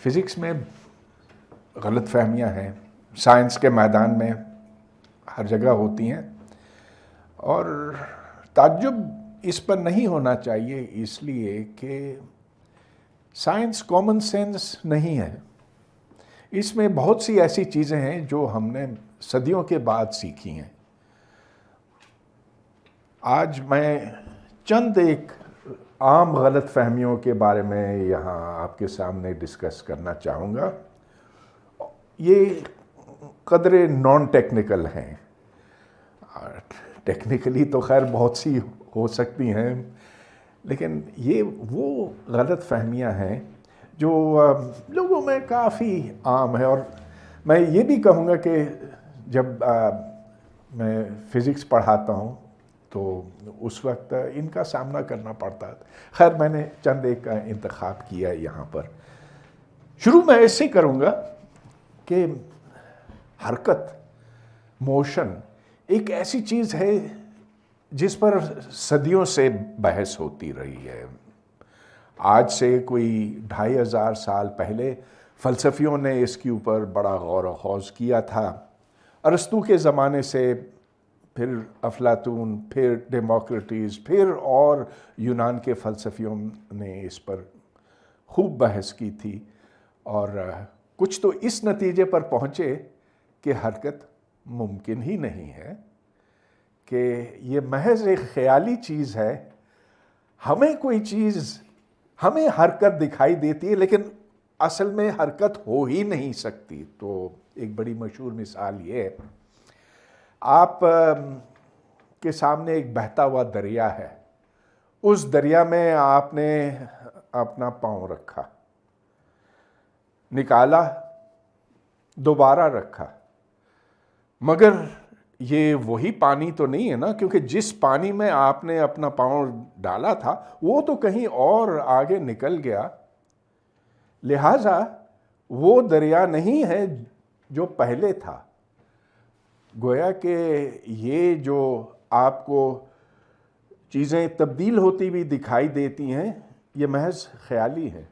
Physics میں غلط فہمیاں ہیں، سائنس کے میدان میں ہر جگہ ہوتی ہیں، اور تعجب اس پر نہیں ہونا چاہیے، اس لیے کہ سائنس کامن سینس نہیں ہے۔ اس میں بہت سی ایسی چیزیں ہیں جو ہم نے صدیوں کے بعد سیکھی ہیں۔ آج میں چند ایک عام غلط فہمیوں کے بارے میں یہاں آپ کے سامنے ڈسکس کرنا چاہوں گا۔ یہ قدرے نان ٹیکنیکل ہیں، ٹیکنیکلی تو خیر بہت سی ہو سکتی ہیں، لیکن یہ وہ غلط فہمیاں ہیں جو لوگوں میں کافی عام ہے۔ اور میں یہ بھی کہوں گا کہ جب میں فزکس پڑھاتا ہوں تو اس وقت ان کا سامنا کرنا پڑتا ہے۔ خیر میں نے چند ایک کا انتخاب کیا یہاں پر۔ شروع میں ایسے کروں گا کہ حرکت، موشن ایک ایسی چیز ہے جس پر صدیوں سے بحث ہوتی رہی ہے۔ آج سے کوئی 2500 سال پہلے فلسفیوں نے اس کے اوپر بڑا غور و خوض کیا تھا۔ ارسطو کے زمانے سے پھر افلاطون، پھر ڈیموکریٹس، پھر اور یونان کے فلسفیوں نے اس پر خوب بحث کی تھی، اور کچھ تو اس نتیجے پر پہنچے کہ حرکت ممکن ہی نہیں ہے، کہ یہ محض ایک خیالی چیز ہے۔ ہمیں کوئی چیز، ہمیں حرکت دکھائی دیتی ہے لیکن اصل میں حرکت ہو ہی نہیں سکتی۔ تو ایک بڑی مشہور مثال یہ ہے، آپ کے سامنے ایک بہتا ہوا دریا ہے، اس دریا میں آپ نے اپنا پاؤں رکھا، نکالا، دوبارہ رکھا، مگر یہ وہی پانی تو نہیں ہے نا، کیونکہ جس پانی میں آپ نے اپنا پاؤں ڈالا تھا وہ تو کہیں اور آگے نکل گیا، لہٰذا وہ دریا نہیں ہے جو پہلے تھا۔ گویا کہ یہ جو آپ کو چیزیں تبدیل ہوتی ہوئی دکھائی دیتی ہیں یہ محض خیالی ہے۔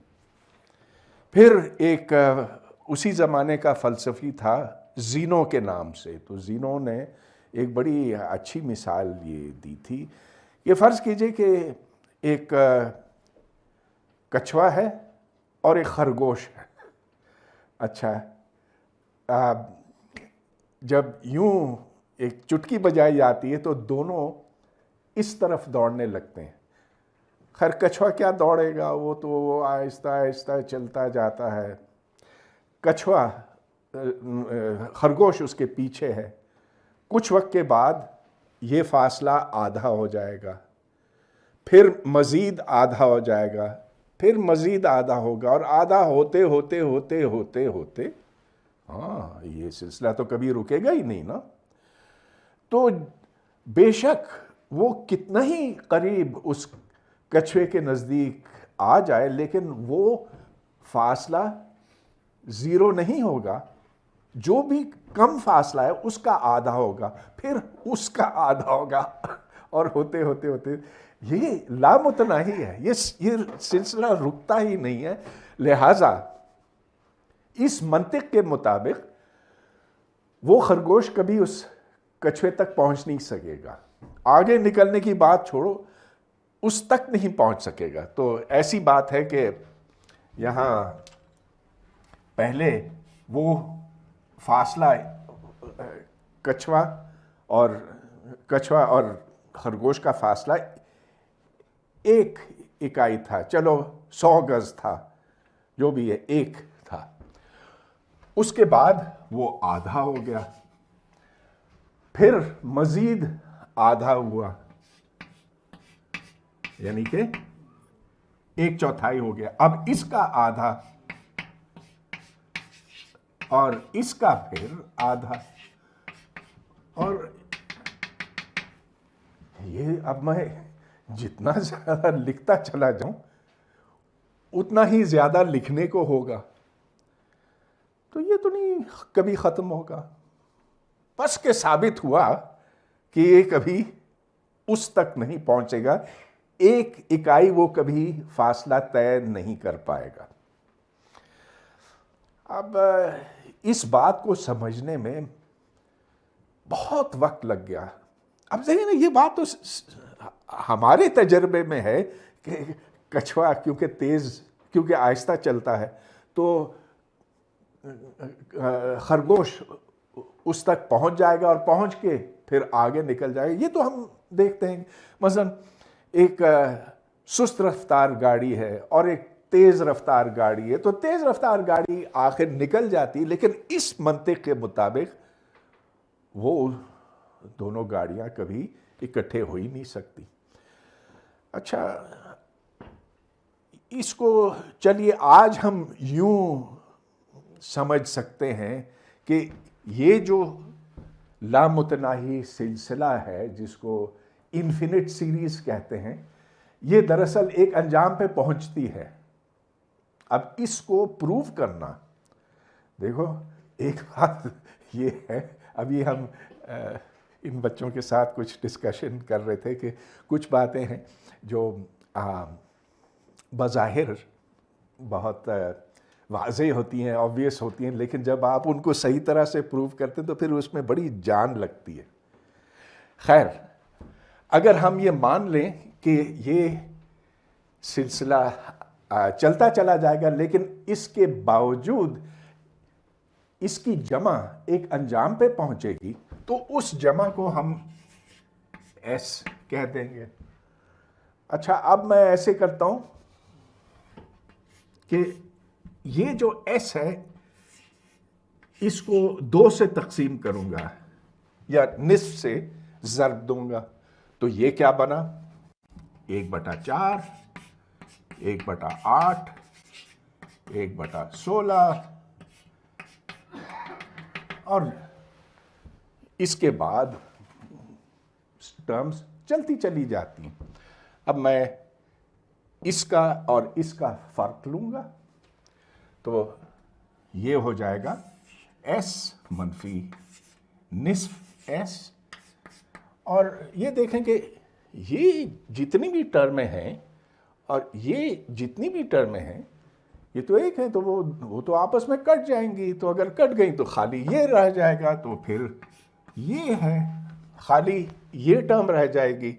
پھر ایک اسی زمانے کا فلسفی تھا زینو کے نام سے، تو زینو نے ایک بڑی اچھی مثال یہ دی تھی کہ فرض کیجئے کہ ایک کچھوا ہے اور ایک خرگوش ہے۔ اچھا، جب یوں ایک چٹکی بجائی جاتی ہے تو دونوں اس طرف دوڑنے لگتے ہیں۔ خیر کچھوا کیا دوڑے گا، وہ تو آہستہ آہستہ چلتا جاتا ہے، کچھوا خرگوش اس کے پیچھے ہے۔ کچھ وقت کے بعد یہ فاصلہ آدھا ہو جائے گا، پھر مزید آدھا ہو جائے گا، پھر مزید آدھا ہوگا، اور آدھا ہوتے ہوتے ہوتے ہوتے ہوتے یہ سلسلہ تو کبھی رکے گا ہی نہیں نا۔ تو بے شک وہ کتنا ہی قریب اس کچھوے کے نزدیک آ جائے لیکن وہ فاصلہ زیرو نہیں ہوگا، جو بھی کم فاصلہ ہے اس کا آدھا ہوگا، پھر اس کا آدھا ہوگا، اور ہوتے ہوتے ہوتے یہ لامتناہی ہے، یہ سلسلہ رکتا ہی نہیں ہے۔ لہٰذا اس منطق کے مطابق وہ خرگوش کبھی اس کچھوے تک پہنچ نہیں سکے گا، آگے نکلنے کی بات چھوڑو اس تک نہیں پہنچ سکے گا۔ تو ایسی بات ہے کہ یہاں پہلے وہ فاصلہ کچھوا اور خرگوش کا فاصلہ ایک اکائی تھا، چلو 100 گز تھا، جو بھی ہے ایک تھا۔ اس کے بعد وہ آدھا ہو گیا، پھر مزید آدھا ہوا، یعنی کہ 1/4 ہو گیا۔ اب اس کا آدھا اور اس کا پھر آدھا، اور یہ اب میں جتنا زیادہ لکھتا چلا جاؤں اتنا ہی زیادہ لکھنے کو ہوگا، تو یہ تو نہیں کبھی ختم ہوگا۔ بس کہ ثابت ہوا کہ یہ کبھی اس تک نہیں پہنچے گا، ایک اکائی وہ کبھی فاصلہ طے نہیں کر پائے گا۔ اب اس بات کو سمجھنے میں بہت وقت لگ گیا. اب دیکھیں نا، یہ بات تو ہمارے تجربے میں ہے کہ کچھوا کیونکہ آہستہ چلتا ہے تو خرگوش اس تک پہنچ جائے گا اور پہنچ کے پھر آگے نکل جائے گا. یہ تو ہم دیکھتے ہیں. مثلا ایک سست رفتار گاڑی ہے اور ایک تیز رفتار گاڑی ہے، تو تیز رفتار گاڑی آخر نکل جاتی، لیکن اس منطق کے مطابق وہ دونوں گاڑیاں کبھی اکٹھے ہو ہی نہیں سکتی. اچھا، اس کو چلیے آج ہم یوں سمجھ سکتے ہیں کہ یہ جو لامتناہی سلسلہ ہے جس کو انفینٹ سیریز کہتے ہیں، یہ دراصل ایک انجام پہ پہنچتی ہے. اب اس کو پروف کرنا، دیکھو ایک بات یہ ہے، ابھی ہم ان بچوں کے ساتھ کچھ ڈسکشن کر رہے تھے کہ کچھ باتیں ہیں جو بظاہر بہت واضح ہوتی ہیں، آبویس ہوتی ہیں، لیکن جب آپ ان کو صحیح طرح سے پروو کرتے ہیں تو پھر اس میں بڑی جان لگتی ہے. خیر، اگر ہم یہ مان لیں کہ یہ سلسلہ چلتا چلا جائے گا، لیکن اس کے باوجود اس کی جمع ایک انجام پہ پہنچے گی، تو اس جمع کو ہم ایس کہہ دیں گے. اچھا، اب میں ایسے کرتا ہوں کہ یہ جو ایس ہے اس کو 2 سے تقسیم کروں گا یا نصف سے ضرب دوں گا، تو یہ کیا بنا؟ 1/4، 1/8، 1/16، اور اس کے بعد ٹرمز چلتی چلی جاتی ہیں. اب میں اس کا اور اس کا فرق لوں گا تو یہ ہو جائے گا ایس منفی نصف ایس. اور یہ دیکھیں کہ یہ جتنی بھی ٹرمیں ہیں اور یہ جتنی بھی ٹرمیں ہیں یہ تو ایک ہے، تو وہ تو آپس میں کٹ جائیں گی. تو اگر کٹ گئی تو خالی یہ رہ جائے گا، تو پھر یہ ہے خالی یہ ٹرم رہ جائے گی.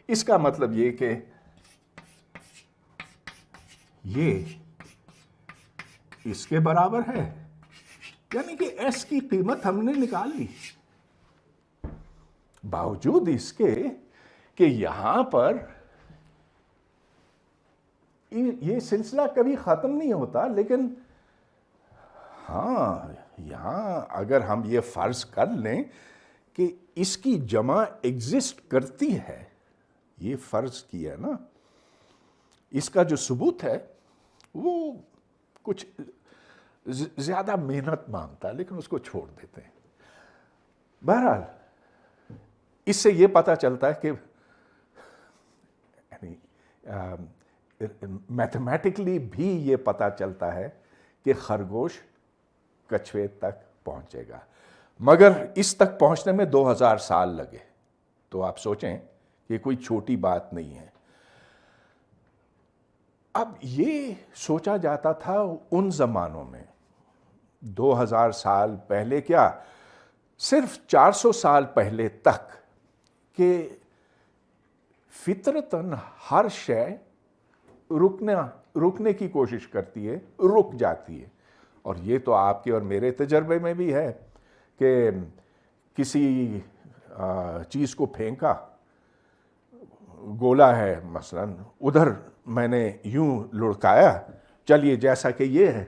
اس کا مطلب یہ کہ یہ اس کے برابر ہے، یعنی کہ ایس کی قیمت ہم نے نکال لی، باوجود اس کے کہ یہاں پر یہ سلسلہ کبھی ختم نہیں ہوتا. لیکن ہاں، یہاں اگر ہم یہ فرض کر لیں کہ اس کی جمع ایگزسٹ کرتی ہے، یہ فرض کیا نا، اس کا جو ثبوت ہے وہ کچھ زیادہ محنت مانگتا ہے، لیکن اس کو چھوڑ دیتے ہیں. بہرحال اس سے یہ پتہ چلتا ہے کہ میتھمیٹکلی بھی یہ پتہ چلتا ہے کہ خرگوش کچھوے تک پہنچے گا، مگر اس تک پہنچنے میں 2000 سال لگے. تو آپ سوچیں کہ کوئی چھوٹی بات نہیں ہے. اب یہ سوچا جاتا تھا ان زمانوں میں 2000 سال پہلے، کیا صرف 400 سال پہلے تک، کہ فطرتاً ہر شے رکنے کی کوشش کرتی ہے، رک جاتی ہے. اور یہ تو آپ کے اور میرے تجربے میں بھی ہے کہ کسی چیز کو پھینکا، گولا ہے مثلا، ادھر میں نے یوں لڑکایا، چلیے جیسا کہ یہ ہے،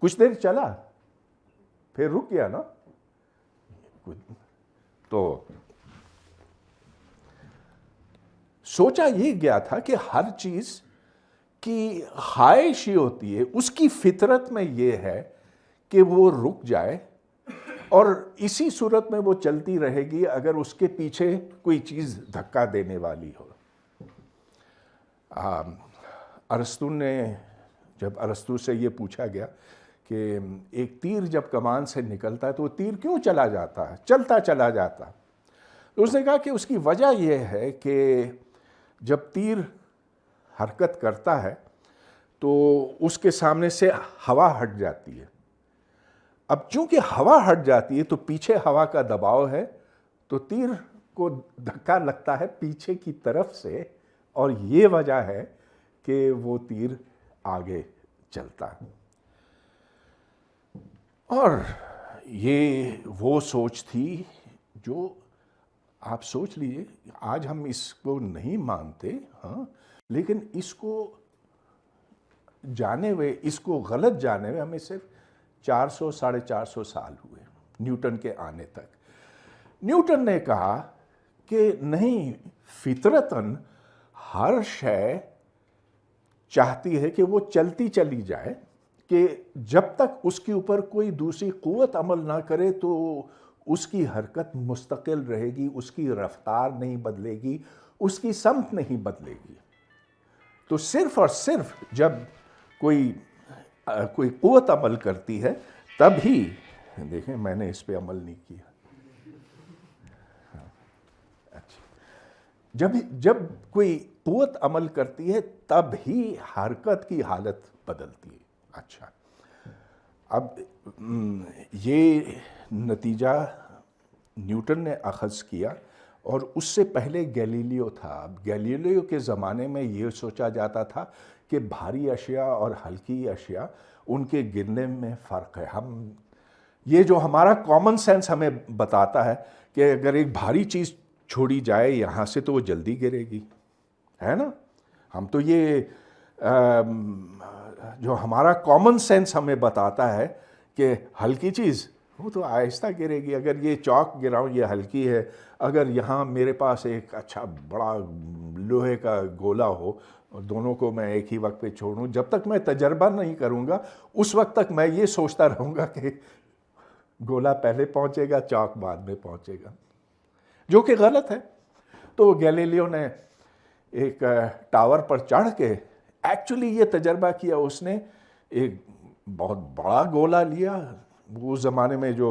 کچھ دیر چلا پھر رک گیا نا. تو سوچا یہ گیا تھا کہ ہر چیز کی خواہش یہ ہوتی ہے، اس کی فطرت میں یہ ہے کہ وہ رک جائے، اور اسی صورت میں وہ چلتی رہے گی اگر اس کے پیچھے کوئی چیز دھکا دینے والی ہو. ارسطو نے، جب ارسطو سے یہ پوچھا گیا کہ ایک تیر جب کمان سے نکلتا ہے تو وہ تیر کیوں چلا جاتا ہے، چلتا چلا جاتا، تو اس نے کہا کہ اس کی وجہ یہ ہے کہ جب تیر حرکت کرتا ہے تو اس کے سامنے سے ہوا ہٹ جاتی ہے. اب چونکہ ہوا ہٹ جاتی ہے تو پیچھے ہوا کا دباؤ ہے, تو تیر کو دھکا لگتا ہے پیچھے کی طرف سے, اور یہ وجہ ہے کہ وہ تیر آگے چلتا ہے. اور یہ وہ سوچ تھی جو آپ سوچ لیجئے, آج ہم اس کو نہیں مانتے ہاں, لیکن اس کو جانے ہوئے, اس کو غلط جانے ہوئے ہمیں صرف 400 ساڑھے 400 سال ہوئے نیوٹن کے آنے تک. نیوٹن نے کہا کہ نہیں, فطرتاً ہر شے چاہتی ہے کہ وہ چلتی چلی جائے, کہ جب تک اس کے اوپر کوئی دوسری قوت عمل نہ کرے تو اس کی حرکت مستقل رہے گی, اس کی رفتار نہیں بدلے گی, اس کی سمت نہیں بدلے گی. تو صرف اور صرف جب کوئی قوت عمل کرتی ہے تب ہی, دیکھیں میں نے اس پہ عمل نہیں کیا, جب کوئی قوت عمل کرتی ہے تب ہی حرکت کی حالت بدلتی ہے. اچھا, اب یہ نتیجہ نیوٹن نے اخذ کیا, اور اس سے پہلے گیلیلیو تھا. اب گیلیلیو کے زمانے میں یہ سوچا جاتا تھا کہ بھاری اشیاء اور ہلکی اشیاء ان کے گرنے میں فرق ہے. یہ جو ہمارا کامن سینس ہمیں بتاتا ہے کہ اگر ایک بھاری چیز چھوڑی جائے یہاں سے تو وہ جلدی گرے گی, ہے نا. ہم تو یہ جو ہمارا کامن سینس ہمیں بتاتا ہے کہ ہلکی چیز وہ تو آہستہ گرے گی. اگر یہ چاک گراؤں یہ ہلکی ہے, اگر یہاں میرے پاس ایک اچھا بڑا لوہے کا گولا ہو اور دونوں کو میں ایک ہی وقت پہ چھوڑوں, جب تک میں تجربہ نہیں کروں گا اس وقت تک میں یہ سوچتا رہوں گا کہ گولا پہلے پہنچے گا, چاک بعد میں پہنچے گا, جو کہ غلط ہے. تو گیلیلیو نے ایک ٹاور پر چڑھ کے ایکچولی یہ تجربہ کیا. اس نے ایک بہت بڑا گولا لیا, اس زمانے میں جو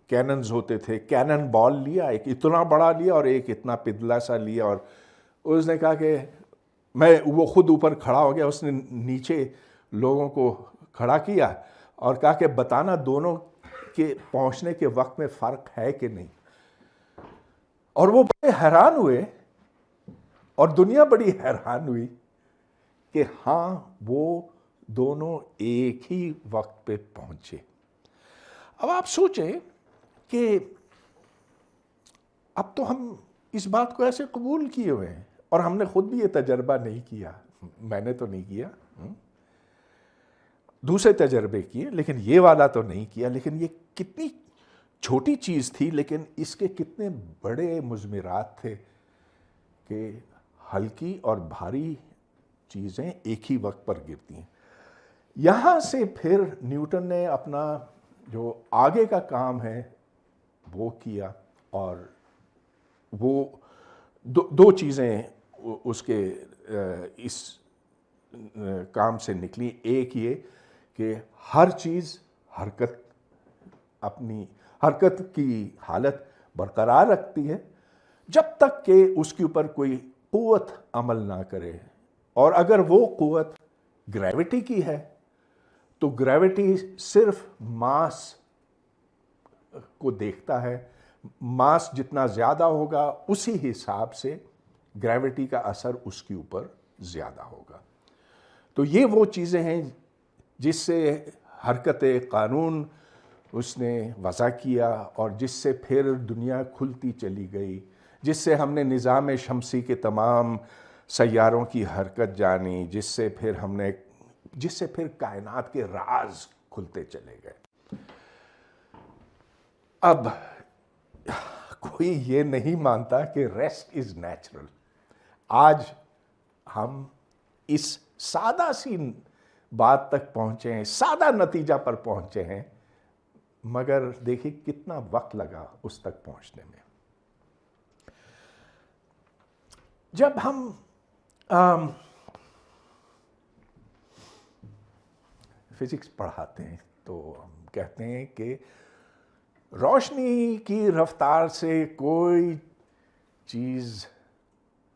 کیننز ہوتے تھے, کینن بال لیا, ایک اتنا بڑا لیا اور ایک اتنا پتلا سا لیا, اور اس نے کہا کہ وہ خود اوپر کھڑا ہو گیا, اس نے نیچے لوگوں کو کھڑا کیا اور کہا کہ بتانا دونوں کے پہنچنے کے وقت میں فرق ہے کہ نہیں. اور وہ بڑے حیران ہوئے, اور دنیا بڑی حیران ہوئی کہ ہاں وہ دونوں ایک ہی وقت پہ پہنچے. اب آپ سوچیں کہ اب تو ہم اس بات کو ایسے قبول کیے ہوئے ہیں, اور ہم نے خود بھی یہ تجربہ نہیں کیا, میں نے تو نہیں کیا, دوسرے تجربے کیے لیکن یہ والا تو نہیں کیا. لیکن یہ کتنی چھوٹی چیز تھی, لیکن اس کے کتنے بڑے مضمرات تھے کہ ہلکی اور بھاری چیزیں ایک ہی وقت پر گرتی ہیں. یہاں سے پھر نیوٹن نے اپنا جو آگے کا کام ہے وہ کیا, اور وہ دو چیزیں اس کے اس کام سے نکلی. ایک یہ کہ ہر چیز اپنی حرکت کی حالت برقرار رکھتی ہے جب تک کہ اس کے اوپر کوئی قوت عمل نہ کرے, اور اگر وہ قوت گریوٹی کی ہے تو گریوٹی صرف ماس کو دیکھتا ہے. ماس جتنا زیادہ ہوگا اسی حساب سے گریوٹی کا اثر اس کے اوپر زیادہ ہوگا. تو یہ وہ چیزیں ہیں جس سے حرکت قانون اس نے وضع کیا, اور جس سے پھر دنیا کھلتی چلی گئی, جس سے ہم نے نظام شمسی کے تمام سیاروں کی حرکت جانی, جس سے پھر کائنات کے راز کھلتے چلے گئے. اب کوئی یہ نہیں مانتا کہ ریسٹ از نیچرل. آج ہم اس سادہ سی بات تک پہنچے ہیں, سادہ نتیجہ پر پہنچے ہیں, مگر دیکھیں کتنا وقت لگا اس تک پہنچنے میں. جب ہم فزکس پڑھاتے ہیں تو ہم کہتے ہیں کہ روشنی کی رفتار سے کوئی چیز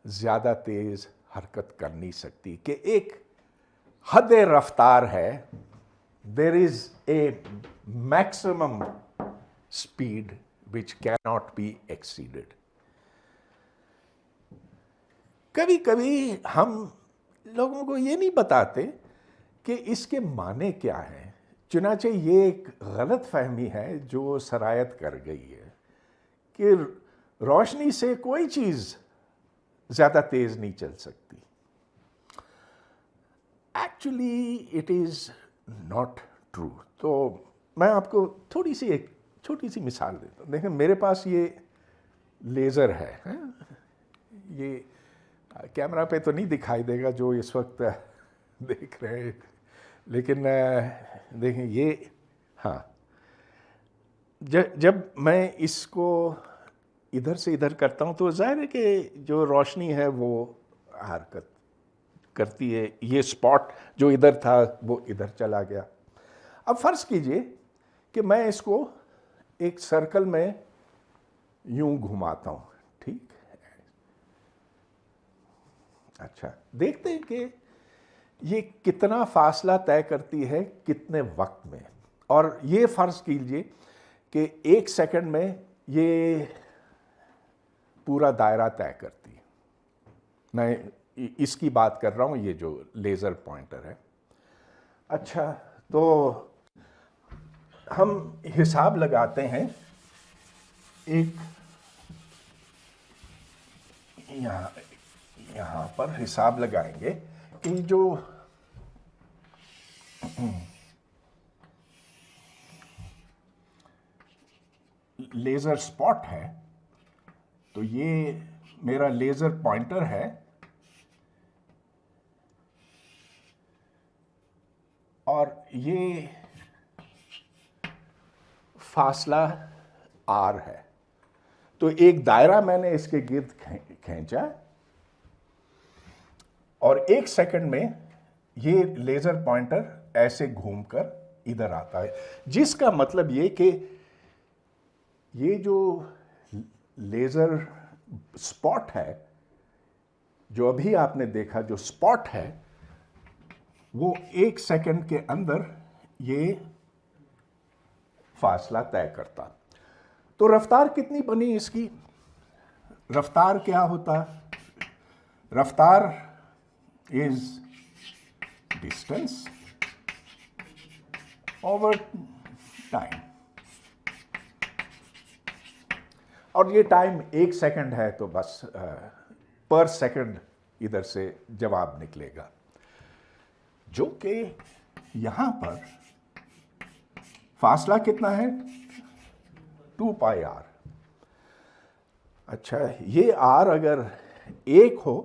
زیادہ تیز حرکت کر نہیں سکتی, کہ ایک حد رفتار ہے. There is a maximum speed which cannot be exceeded. کبھی کبھی ہم لوگوں کو یہ نہیں بتاتے کہ اس کے معنی کیا ہیں. چنانچہ یہ ایک غلط فہمی ہے جو سرایت کر گئی ہے کہ روشنی سے کوئی چیز زیادہ تیز نہیں چل سکتی. Actually it is not true. تو میں آپ کو ایک چھوٹی سی مثال دیتا ہوں. دیکھیں میرے پاس یہ لیزر ہے. یہ کیمرہ پہ تو نہیں دکھائی دے گا جو اس وقت دیکھ رہے ہیں، لیکن دیکھیں یہ ہاں، جب میں اس کو ادھر سے ادھر کرتا ہوں تو ظاہر ہے کہ جو روشنی ہے وہ حرکت کرتی ہے. یہ اسپاٹ جو ادھر تھا وہ ادھر چلا گیا. اب فرض کیجئے کہ میں اس کو ایک سرکل میں یوں گھماتا ہوں. ٹھیک، اچھا دیکھتے ہیں کہ یہ کتنا فاصلہ طے کرتی ہے کتنے وقت میں. اور یہ فرض کیجئے کہ 1 سیکنڈ میں یہ پورا دائرہ طے کرتی ہے. میں اس کی بات کر رہا ہوں، یہ جو لیزر پوائنٹر ہے. اچھا تو ہم حساب لگاتے ہیں. ایک یہاں پر حساب لگائیں گے کہ جو لیزر اسپاٹ ہے تو یہ میرا لیزر پوائنٹر ہے اور یہ فاصلہ آر ہے. تو ایک دائرہ میں نے اس کے گرد کھینچا اور 1 سیکنڈ میں یہ لیزر پوائنٹر ایسے گھوم کر ادھر آتا ہے، جس کا مطلب یہ کہ یہ جو لیزر اسپاٹ ہے جو ابھی آپ نے دیکھا، جو اسپاٹ ہے وہ 1 سیکنڈ کے اندر یہ فاصلہ طے کرتا. تو رفتار کتنی بنی اس کی؟ رفتار کیا ہوتا؟ رفتار از ڈسٹینس اوور ٹائم. اور یہ ٹائم 1 سیکنڈ ہے تو بس پر سیکنڈ ادھر سے جواب نکلے گا، جو کہ یہاں پر فاصلہ کتنا ہے؟ 2 پائی آر. اچھا یہ آر اگر 1 ہو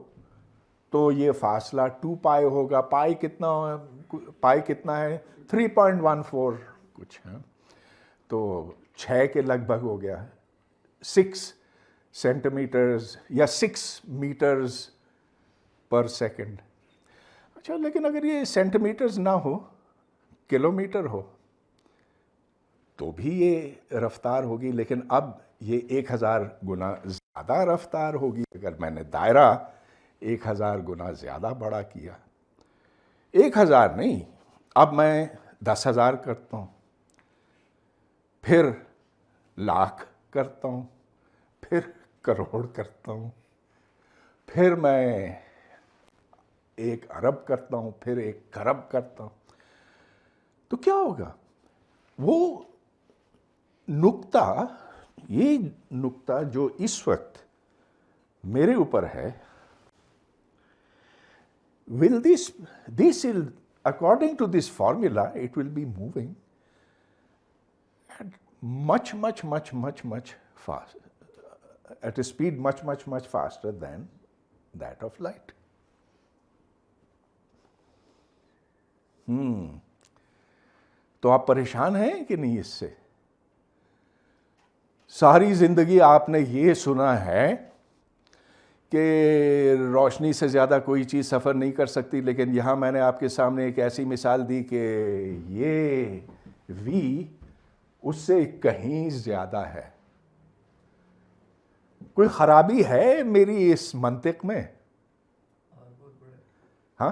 تو یہ فاصلہ 2 پائی ہوگا. پائی کتنا ہے؟ 3.14 کچھ ہے، تو 6 کے لگ بھگ ہو گیا. 6 سینٹی میٹرز یا 6 میٹرز پر سیکنڈ. اچھا لیکن اگر یہ سینٹی میٹرز نہ ہو، کلو میٹر ہو تو بھی یہ رفتار ہوگی. لیکن اب یہ 1000 گنا زیادہ رفتار ہوگی اگر میں نے دائرہ 1000 گنا زیادہ بڑا کیا. 1000 نہیں، اب میں 10,000 کرتا ہوں، پھر لاکھ کرتا ہوں، پھر کروڑ کرتا ہوں، پھر میں 1 ارب کرتا ہوں، پھر 1 کھرب کرتا ہوں. تو کیا ہوگا؟ وہ نقطہ، یہ نقطہ جو اس وقت میرے اوپر ہے، according to this formula, it will be moving at much faster, at a speed much faster than that of light. تو آپ پریشان ہیں کہ نہیں اس سے؟ ساری زندگی آپ نے یہ سنا ہے کہ روشنی سے زیادہ کوئی چیز سفر نہیں کر سکتی، لیکن یہاں میں نے آپ کے سامنے ایک ایسی مثال دی کہ یہ وی اس سے کہیں زیادہ ہے. کوئی خرابی ہے میری اس منطق میں؟ ہاں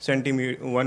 1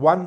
1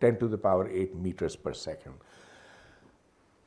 10 to the power 8 meters per second।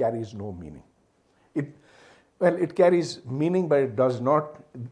carries no meaning. It carries meaning, but it does not.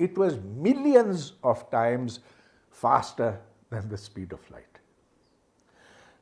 It was millions of times faster than the speed of light.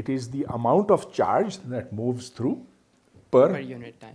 it is the amount of charge that moves through per unit time,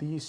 30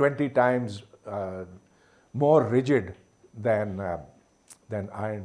20 times more rigid than iron।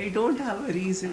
I don't have a reason.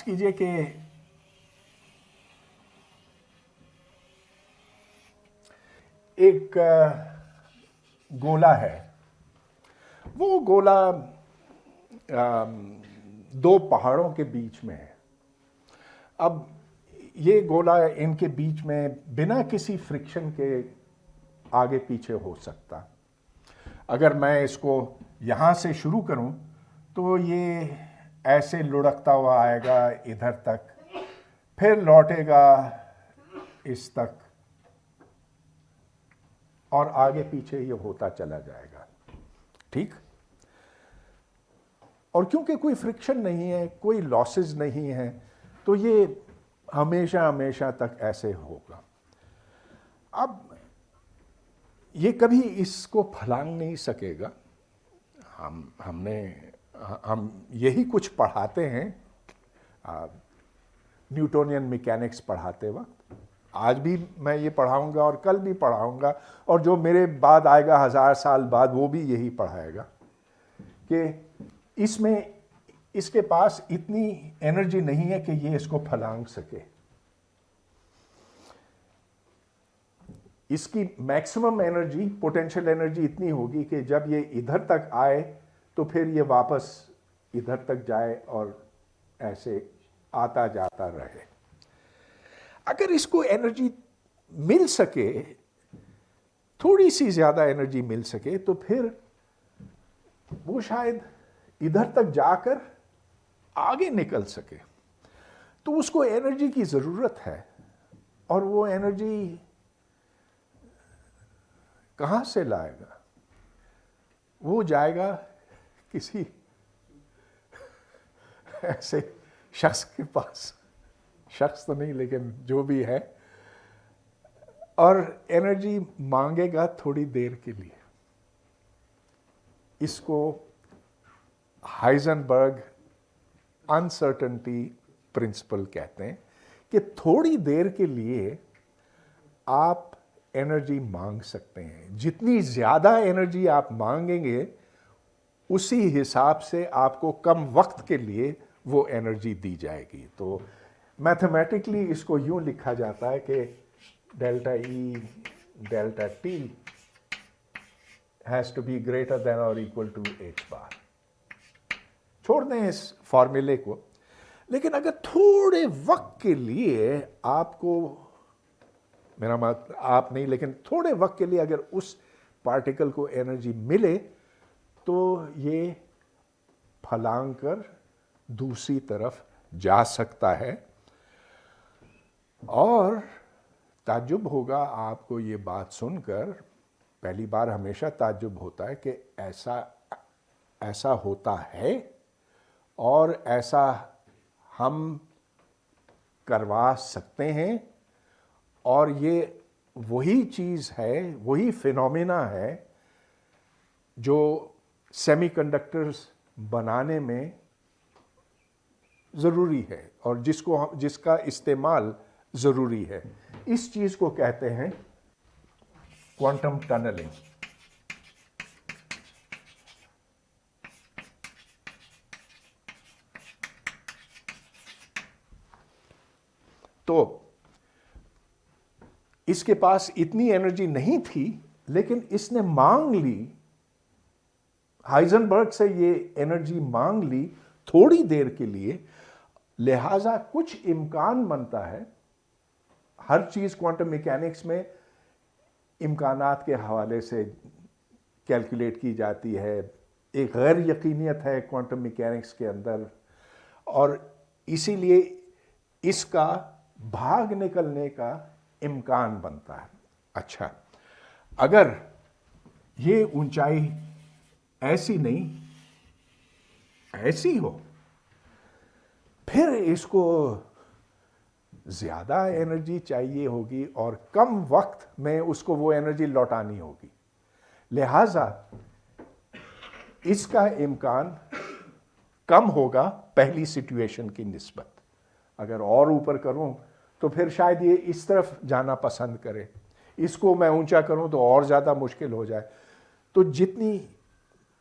فرض کیجئے کہ ایک گولا ہے، وہ گولا دو پہاڑوں کے بیچ میں ہے. اب یہ گولا ان کے بیچ میں بنا کسی فرکشن کے آگے پیچھے ہو سکتا. اگر میں اس کو یہاں سے شروع کروں تو یہ ایسے لڑکتا ہوا آئے گا ادھر تک، پھر لوٹے گا اس تک، اور آگے پیچھے یہ ہوتا چلا جائے گا. ٹھیک؟ اور کیونکہ کوئی فرکشن نہیں ہے، کوئی لاسز نہیں ہے، تو یہ ہمیشہ ہمیشہ تک ایسے ہوگا. اب یہ کبھی اس کو پھلانگ نہیں سکے گا. ہم یہی کچھ پڑھاتے ہیں نیوٹونین میکینکس پڑھاتے وقت. آج بھی میں یہ پڑھاؤں گا اور کل بھی پڑھاؤں گا، اور جو میرے بعد آئے گا 1000 سال بعد وہ بھی یہی پڑھائے گا کہ اس میں اس کے پاس اتنی انرجی نہیں ہے کہ یہ اس کو پھلانگ سکے. اس کی میکسیمم انرجی، پوٹینشیل انرجی اتنی ہوگی کہ جب یہ ادھر تک آئے تو پھر یہ واپس ادھر تک جائے اور ایسے آتا جاتا رہے. اگر اس کو انرجی مل سکے، تھوڑی سی زیادہ انرجی مل سکے، تو پھر وہ شاید ادھر تک جا کر آگے نکل سکے. تو اس کو انرجی کی ضرورت ہے، اور وہ انرجی کہاں سے لائے گا؟ وہ جائے گا کسی ایسے شخص کے پاس، شخص تو نہیں لیکن جو بھی ہے، اور انرجی مانگے گا تھوڑی دیر کے لیے. اس کو ہائزنبرگ انسرٹنٹی پرنسپل کہتے ہیں کہ تھوڑی دیر کے لیے آپ انرجی مانگ سکتے ہیں. جتنی زیادہ انرجی آپ مانگیں گے اسی حساب سے آپ کو کم وقت کے لیے وہ انرجی دی جائے گی. تو میتھمیٹکلی اس کو یوں لکھا جاتا ہے کہ delta E delta T has to be greater than اور اکول ٹو ایچ بار. چھوڑ دیں اس فارمولے کو، لیکن اگر تھوڑے وقت کے لیے آپ کو، میرا مطلب آپ نہیں لیکن تھوڑے وقت کے لیے اگر اس پارٹیکل کو انرجی ملے تو یہ پھلانگ کر دوسری طرف جا سکتا ہے. اور تعجب ہوگا آپ کو یہ بات سن کر، پہلی بار ہمیشہ تعجب ہوتا ہے کہ ایسا ہوتا ہے، اور ایسا ہم کروا سکتے ہیں. اور یہ وہی چیز ہے، وہی فینومینا ہے جو سیمی کنڈکٹرز بنانے میں ضروری ہے، اور جس کا استعمال ضروری ہے. اس چیز کو کہتے ہیں کوانٹم ٹنلنگ. تو اس کے پاس اتنی انرجی نہیں تھی، لیکن اس نے مانگ لی، ہائزنبرگ سے یہ انرجی مانگ لی تھوڑی دیر کے لیے. لہذا کچھ امکان بنتا ہے. ہر چیز کوانٹم میکینکس میں امکانات کے حوالے سے کیلکولیٹ کی جاتی ہے. ایک غیر یقینیت ہے کوانٹم میکینکس کے اندر، اور اسی لیے اس کا بھاگ نکلنے کا امکان بنتا ہے. اچھا، اگر یہ اونچائی ایسی نہیں، ایسی ہو، پھر اس کو زیادہ انرجی چاہیے ہوگی اور کم وقت میں اس کو وہ انرجی لوٹانی ہوگی. لہذا اس کا امکان کم ہوگا پہلی سچویشن کی نسبت. اگر اور اوپر کروں تو پھر شاید یہ اس طرف جانا پسند کرے، اس کو میں اونچا کروں تو اور زیادہ مشکل ہو جائے. تو جتنی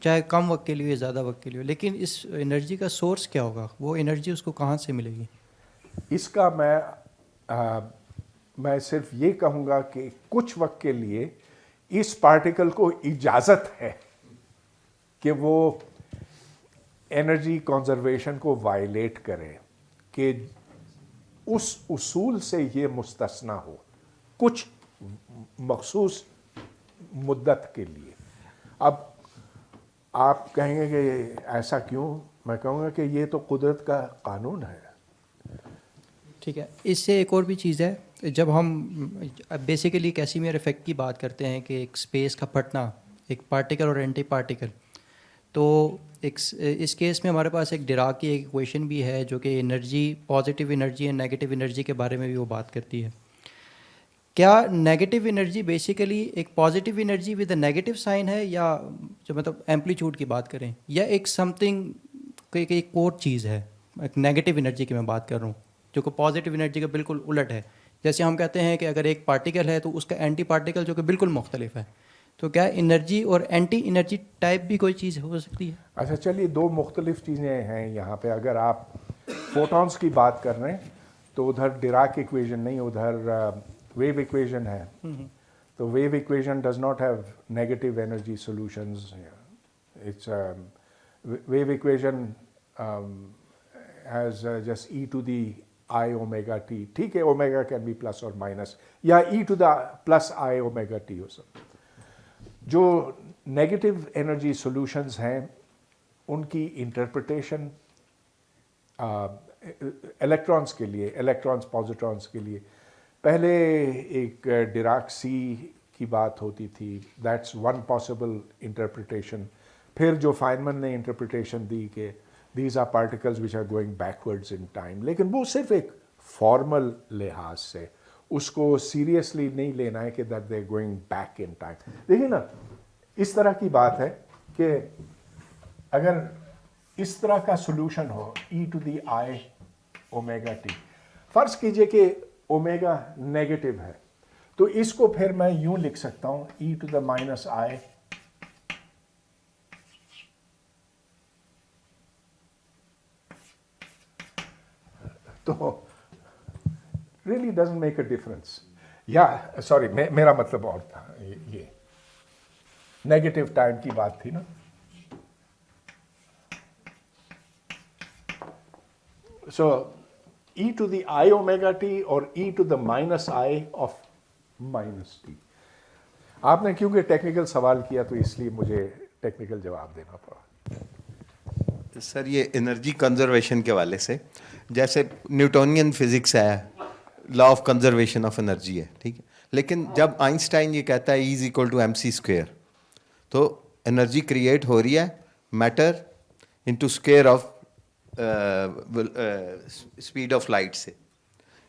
چاہے کم وقت کے لیے یا زیادہ وقت کے لیے ہو، لیکن اس انرجی کا سورس کیا ہوگا؟ وہ انرجی اس کو کہاں سے ملے گی؟ اس کا میں صرف یہ کہوں گا کہ کچھ وقت کے لیے اس پارٹیکل کو اجازت ہے کہ وہ انرجی کنزرویشن کو وائلیٹ کرے، کہ اس اصول سے یہ مستثنا ہو کچھ مخصوص مدت کے لیے. اب آپ کہیں گے کہ ایسا کیوں؟ میں کہوں گا کہ یہ تو قدرت کا قانون ہے. ٹھیک ہے. اس سے ایک اور بھی چیز ہے، جب ہم بیسیکلی کیسیمیر ایفیکٹ کی بات کرتے ہیں کہ ایک اسپیس کا پھٹنا، ایک پارٹیکل اور اینٹی پارٹیکل، تو اس کیس میں ہمارے پاس ایک ڈیراک کی ایک ایکویشن بھی ہے جو کہ انرجی، پازیٹیو انرجی اور نیگیٹیو انرجی کے بارے میں بھی وہ بات کرتی ہے. کیا نیگیٹیو انرجی بیسیکلی ایک positive energy with a negative sign ہے، یا جو مطلب ایمپلیٹیوڈ کی بات کریں، یا ایک سم تھنگ ایک اور چیز ہے؟ ایک نیگیٹیو انرجی کی میں بات کر رہا ہوں جو کہ پازیٹیو انرجی کا بالکل الٹ ہے. جیسے ہم کہتے ہیں کہ اگر ایک پارٹیکل ہے تو اس کا اینٹی پارٹیکل جو کہ بالکل مختلف ہے، تو کیا انرجی اور اینٹی انرجی ٹائپ بھی کوئی چیز ہو سکتی ہے؟ اچھا چلیے، دو مختلف چیزیں ہیں یہاں پہ. اگر آپ فوٹونز کی بات کر رہے ہیں تو ادھر ڈیراک ایکویژن نہیں، ادھر ویو ایکویژن ہے. تو wave equation does not have negative energy solutions. It's wave equation has just e to the I omega t. ٹھیک ہے، اومیگا کین بی پلس اور مائنس، یا e to the plus i omega t ہو سکتا. جو negative energy solutions ہیں ان کی interpretation electrons کے لیے، الیکٹرانس پازیٹرانس کے لیے، پہلے ایک ڈیراک سی کی بات ہوتی تھی. That's one possible interpretation. پھر جو فائنمن نے انٹرپریٹیشن دی کہ these are particles which are going backwards in time, لیکن وہ صرف ایک فارمل لحاظ سے، اس کو سیریسلی نہیں لینا ہے کہ that they going back in time. دیکھیے نا، اس طرح کی بات ہے کہ اگر اس طرح کا سولوشن ہو E to the I omega T, فرض کیجئے کہ اومیگا نیگیٹو ہے، تو اس کو پھر میں یوں لکھ سکتا ہوں ای ٹو دا مائنس آئی تو really doesn't make a difference. یا سوری، میرا مطلب اور تھا، یہ نیگیٹو ٹائم کی بات تھی نا. So e to the I omega t اور e to the minus i of minus t. آپ نے کیونکہ ٹیکنیکل سوال کیا تو اس لیے مجھے ٹیکنیکل جواب دینا پڑا. سر یہ انرجی کنزرویشن کے والے سے، جیسے نیوٹونین فزکس ہے، law of conservation of energy ہے، ٹھیک ہے، لیکن جب آئنسٹائن یہ کہتا ہے is equal to M C square, تو انرجی کریٹ ہو رہی ہے matter into square of speed of light سے،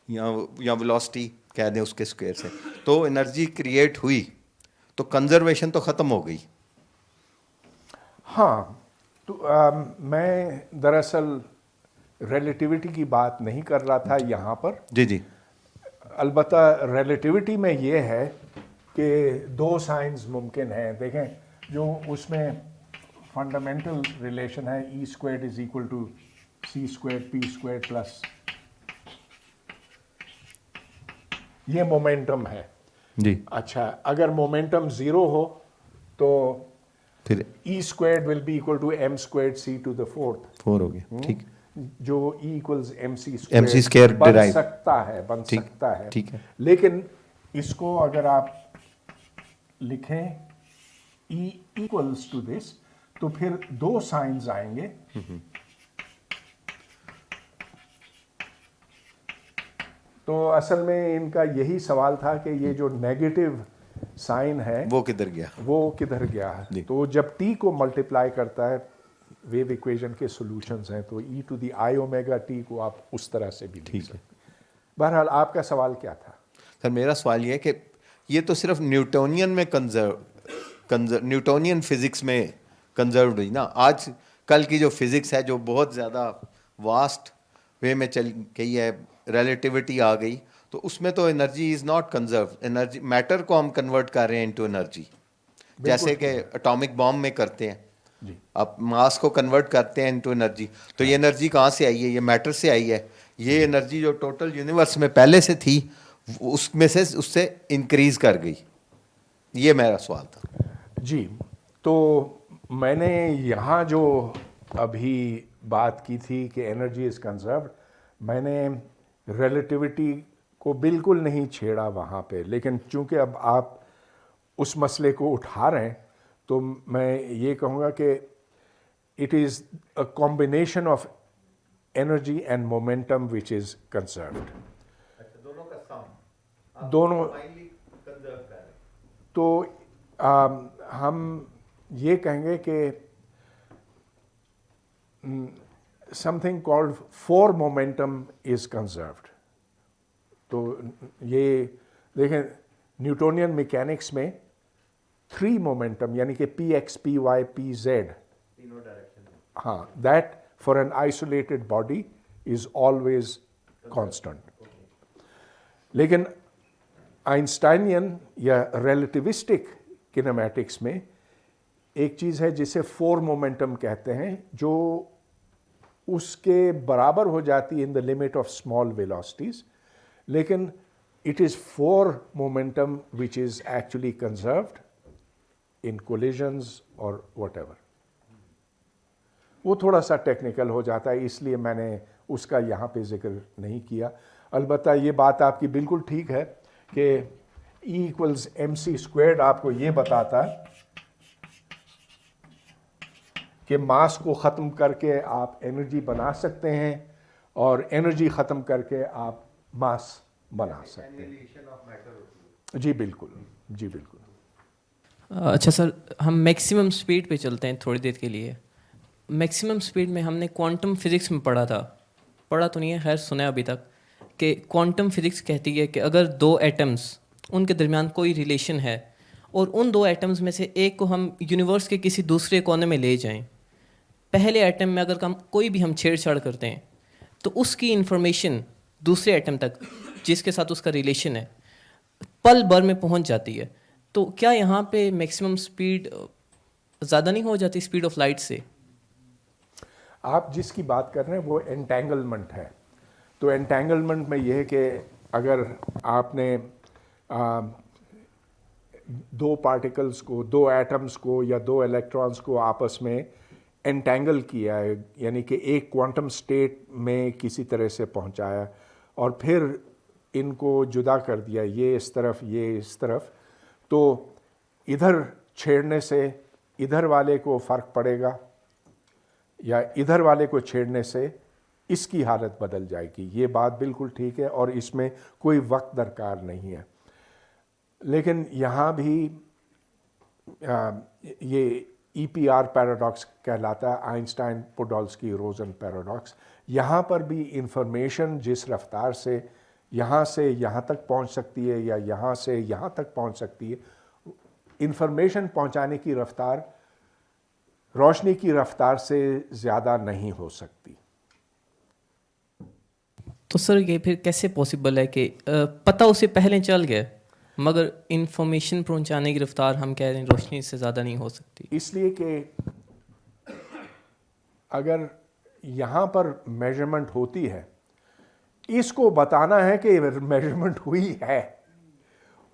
یا ویلوسٹی کہہ دیں اس کے اسکوئر سے، تو انرجی کریٹ ہوئی تو کنزرویشن تو ختم ہو گئی. ہاں، تو میں دراصل ریلیٹیوٹی کی بات نہیں کر رہا تھا یہاں پر. جی جی. البتہ ریلیٹیوٹی میں یہ ہے کہ دو سائنز ممکن ہیں. دیکھیں، جو اس میں فنڈامنٹل ریلیشن ہے e squared is equal to c squared p squared plus, یہ مومنٹم ہے. جی. اچھا، اگر مومنٹم زیرو ہو تو پھر e squared will be equal to m squared c to the fourth, 4 ہو گیا. ٹھیک، جو e equals m c square بن ڈرائیو بن سکتا ہے. ٹھیک ہے. لیکن اس کو اگر آپ لکھیں ای ایکولز ٹو دس تو پھر دو سائنز آئیں گے. تو اصل میں ان کا یہی سوال تھا کہ یہ جو نیگیٹو سائن ہے وہ کدھر گیا، وہ کدھر گیا. تو جب ٹی کو ملٹیپلائی کرتا ہے، ویو ایکویژن کے سولوشنز ہیں، تو e to the I omega t کو آپ اس طرح سے بھی لکھ سکتے. بہرحال آپ کا سوال کیا تھا؟ سر میرا سوال یہ ہے کہ یہ تو صرف نیوٹونین میں نیوٹونین فزکس میں کنزروڈ ہوئی نا. آج کل کی جو فزکس ہے جو بہت زیادہ واسٹ وے میں چل گئی ہے، ریلیٹیوٹی آ گئی، تو اس میں تو energy is not conserve. Energy matter کو ہم کنورٹ کر رہے ہیں انٹو انرجی، جیسے کہ اٹامک بام میں کرتے ہیں. آپ ماس کو کنورٹ کرتے ہیں انٹو انرجی. تو یہ انرجی کہاں سے آئی ہے؟ یہ میٹر سے آئی ہے. یہ انرجی جو ٹوٹل یونیورس میں پہلے سے تھی اس میں سے اس سے انکریز کر گئی. یہ میرا سوال تھا. جی، تو میں نے یہاں جو ابھی بات کی تھی کہ انرجی از کنزروڈ، میں نے ریلیٹیوٹی کو بالکل نہیں چھیڑا وہاں پہ، لیکن چونکہ اب آپ اس مسئلے کو اٹھا رہے ہیں تو میں یہ کہوں گا کہ it is a combination of energy and momentum which is conserved. دونوں. تو ہم یہ کہیں گے کہ something called four momentum is conserved. تو یہ دیکھیں نیوٹونین میکینکس میں 3 مومنٹم یعنی کہ پی ایکس پی وائی پی زیڈ، ہاں، that for an isolated body is always constant. لیکن آئنسٹائنین یا ریلیٹیوسٹک کینیمیٹکس میں ایک چیز ہے جسے 4 مومنٹم کہتے ہیں، جو اس کے برابر ہو جاتی ہے in the limit of small velocities, لیکن it is 4 momentum which is actually conserved in collisions اور واٹ ایور. وہ تھوڑا سا ٹیکنیکل ہو جاتا ہے، اس لیے میں نے اس کا یہاں پہ ذکر نہیں کیا. البتہ یہ بات آپ کی بالکل ٹھیک ہے کہ E=mc² آپ کو یہ بتاتا ہے کہ ماس کو ختم کر کے آپ انرجی بنا سکتے ہیں اور انرجی ختم کر کے آپ ماس بنا سکتے ہیں. جی بالکل، جی بالکل. اچھا سر، ہم میکسیمم سپیڈ پہ چلتے ہیں تھوڑی دیر کے لیے. میکسیمم سپیڈ میں ہم نے کوانٹم فزکس میں پڑھا تھا، پڑھا تو نہیں ہے، خیر سنا ابھی تک، کہ کوانٹم فزکس کہتی ہے کہ اگر 2 ایٹمز ان کے درمیان کوئی ریلیشن ہے اور ان 2 ایٹمز میں سے ایک کو ہم یونیورس کے کسی دوسرے کونے میں لے جائیں، پہلے ایٹم میں اگر کوئی بھی ہم چھیڑ چھاڑ کرتے ہیں تو اس کی انفارمیشن دوسرے ایٹم تک جس کے ساتھ اس کا ریلیشن ہے پل بھر میں پہنچ جاتی ہے. تو کیا یہاں پہ میکسیمم سپیڈ زیادہ نہیں ہو جاتی اسپیڈ آف لائٹ سے؟ آپ جس کی بات کر رہے ہیں وہ انٹینگلمنٹ ہے. تو انٹینگلمنٹ میں یہ ہے کہ اگر آپ نے 2 پارٹیکلز کو، 2 ایٹمز کو یا 2 الیکٹرانز کو آپس میں انٹینگل کیا ہے، یعنی کہ ایک کوانٹم سٹیٹ میں کسی طرح سے پہنچایا اور پھر ان کو جدا کر دیا، یہ اس طرف یہ اس طرف، تو ادھر چھیڑنے سے ادھر والے کو فرق پڑے گا یا ادھر والے کو چھیڑنے سے اس کی حالت بدل جائے گی. یہ بات بالکل ٹھیک ہے اور اس میں کوئی وقت درکار نہیں ہے. لیکن یہاں بھی یہ EPR پیراڈاکس کہلاتا ہے، آئنسٹائن پوڈولسکی روزن پیراڈاکس. یہاں پر بھی انفارمیشن جس رفتار سے یہاں تک پہنچ سکتی ہے یا یہاں سے یہاں تک پہنچ سکتی ہے، انفارمیشن پہنچانے کی رفتار روشنی کی رفتار سے زیادہ نہیں ہو سکتی. تو سر یہ پھر کیسے پاسبل ہے کہ پتہ اسے پہلے چل گیا مگر انفارمیشن پہنچانے کی رفتار ہم کہہ رہے ہیں روشنی سے زیادہ نہیں ہو سکتی؟ اس لیے کہ اگر یہاں پر میجرمنٹ ہوتی ہے، اس کو بتانا ہے کہ میجرمنٹ ہوئی ہے،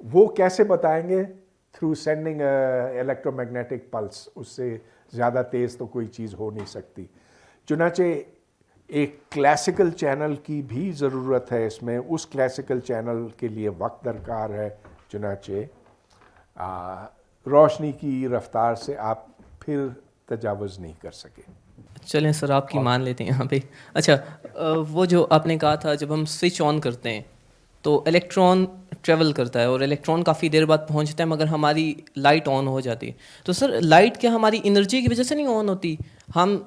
وہ کیسے بتائیں گے؟ Through sending electro magnetic pulse. اس سے زیادہ تیز تو کوئی چیز ہو نہیں سکتی. چنانچہ ایک کلاسیکل چینل کی بھی ضرورت ہے اس میں، اس کلاسیکل چینل کے لیے وقت درکار ہے. چنانچہ روشنی کی رفتار سے آپ پھر تجاوز نہیں کر سکے. چلیں سر آپ کی مان لیتے ہیں یہاں پہ. اچھا وہ جو آپ نے کہا تھا جب ہم سوئچ آن کرتے ہیں تو الیکٹران ٹریول کرتا ہے اور الیکٹران کافی دیر بعد پہنچتا ہے مگر ہماری لائٹ آن ہو جاتی ہے. تو سر لائٹ کیا ہماری انرجی کی وجہ سے نہیں آن ہوتی؟ ہم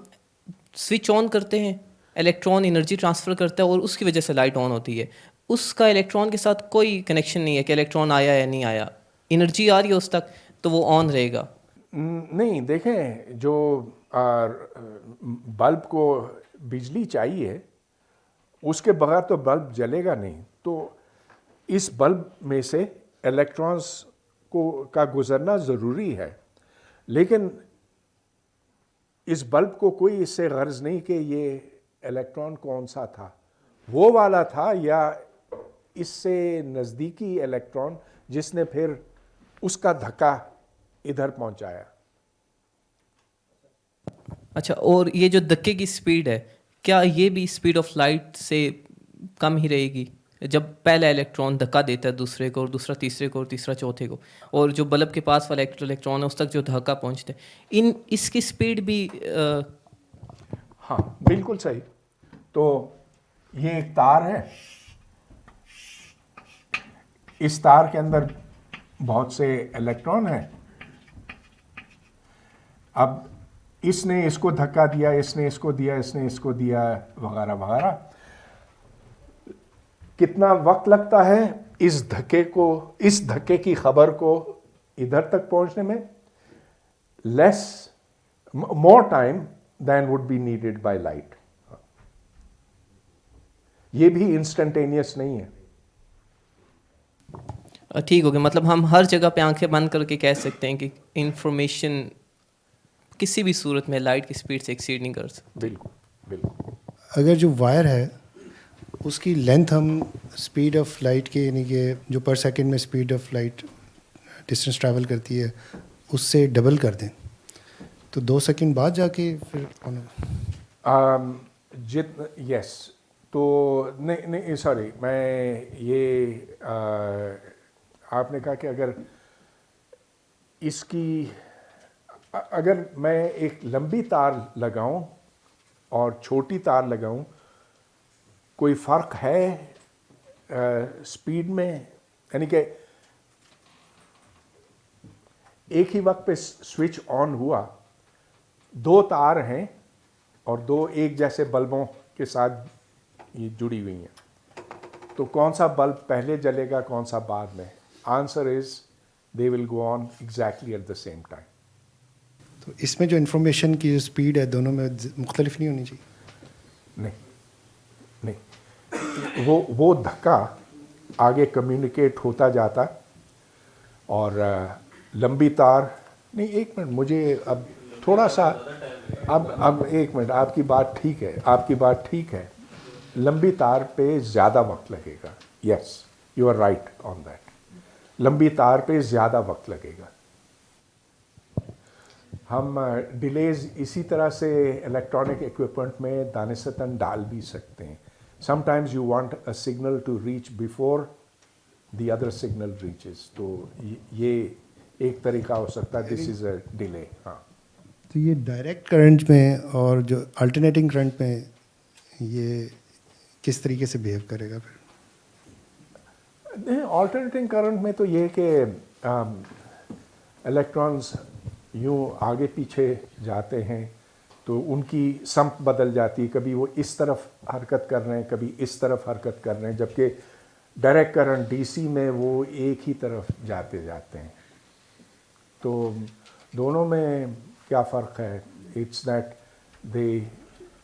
سوئچ آن کرتے ہیں، الیکٹران انرجی ٹرانسفر کرتا ہے اور اس کی وجہ سے لائٹ آن ہوتی ہے. اس کا الیکٹران کے ساتھ کوئی کنیکشن نہیں ہے کہ الیکٹران آیا یا نہیں آیا، انرجی آ رہی ہے اس تک تو وہ آن رہے گا. نہیں، دیکھیں، جو بلب کو بجلی چاہیے اس کے بغیر تو بلب جلے گا نہیں. تو اس بلب میں سے الیکٹرانز کا گزرنا ضروری ہے، لیکن اس بلب کو کوئی اس سے غرض نہیں کہ یہ الیکٹران کون سا تھا, وہ والا تھا یا اس سے نزدیکی الیکٹران جس نے پھر اس کا دھکا ادھر پہنچایا. اچھا, اور یہ جو دھکے کی اسپیڈ ہے کیا یہ بھی اسپیڈ آف لائٹ سے کم ہی رہے گی جب پہلا الیکٹران دھکا دیتا ہے دوسرے کو, اور دوسرا تیسرے کو, اور تیسرا چوتھے کو, اور جو بلب کے پاس والا الیکٹران ہے اس تک جو دھکا پہنچتا ہے, اس کی اسپیڈ بھی ہاں بالکل صحیح. تو یہ ایک تار ہے, اس تار کے اندر بہت سے الیکٹران ہیں. اب اس نے اس کو دھکا دیا, اس نے اس کو دیا, اس نے اس کو دیا, وغیرہ وغیرہ. کتنا وقت لگتا ہے اس دھکے کی خبر کو ادھر تک پہنچنے میں؟ More time than would be needed by light. یہ بھی انسٹنٹینیس نہیں ہے. ٹھیک ہو گیا, مطلب ہم ہر جگہ پہ آنکھیں بند کر کے کہہ سکتے ہیں کہ انفارمیشن کسی بھی صورت میں لائٹ کی اسپیڈ سے ایکسیڈ نہیں کر سکتے. بالکل بالکل. اگر جو وائر ہے اس کی لینتھ ہم اسپیڈ آف لائٹ کے, یعنی کہ جو پر سیکنڈ میں speed of light distance travel کرتی ہے اس سے ڈبل کر دیں تو 2 سیکنڈ بعد جا کے پھر یس. تو نہیں سوری, میں یہ آپ نے کہا کہ اگر میں ایک لمبی تار لگاؤں اور چھوٹی تار لگاؤں, کوئی فرق ہے اسپیڈ میں؟ یعنی کہ ایک ہی وقت پہ سوئچ آن ہوا, 2 تار ہیں اور 2 ایک جیسے بلبوں کے ساتھ یہ جڑی ہوئی ہیں, تو کون سا بلب پہلے جلے گا, کون سا بعد میں؟ Answer is they will go on exactly at the same time. تو اس میں جو انفارمیشن کی جو اسپیڈ ہے دونوں میں مختلف نہیں ہونی چاہیے؟ نہیں, وہ دھکا آگے کمیونیکیٹ ہوتا جاتا, اور لمبی تار نہیں. ایک منٹ, مجھے اب تھوڑا سا اب ایک منٹ, آپ کی بات ٹھیک ہے. لمبی تار پہ زیادہ وقت لگے گا. Yes, you are right on that. لمبی تار پہ زیادہ وقت لگے گا. ہم ڈیلیز اسی طرح سے الیکٹرانک ایکوپمنٹ میں دانستاً ڈال بھی سکتے ہیں. Sometimes you want a signal to reach before the other signal reaches, تو یہ ایک طریقہ ہو سکتا ہے. This is a delay. ہاں, تو یہ ڈائریکٹ کرنٹ میں اور جو الٹرنیٹنگ کرنٹ میں یہ کس طریقے سے بیہیو کرے گا پھر؟ آلٹرنیٹنگ کرنٹ میں تو یہ کہ الیکٹرانز یوں آگے پیچھے جاتے ہیں تو ان کی سمت بدل جاتی ہے. کبھی وہ اس طرف حرکت کر رہے ہیں, کبھی اس طرف حرکت کر رہے ہیں, جبکہ ڈائریکٹ کرنٹ ڈی سی میں وہ ایک ہی طرف جاتے ہیں. تو دونوں میں کیا فرق ہے؟ It's that they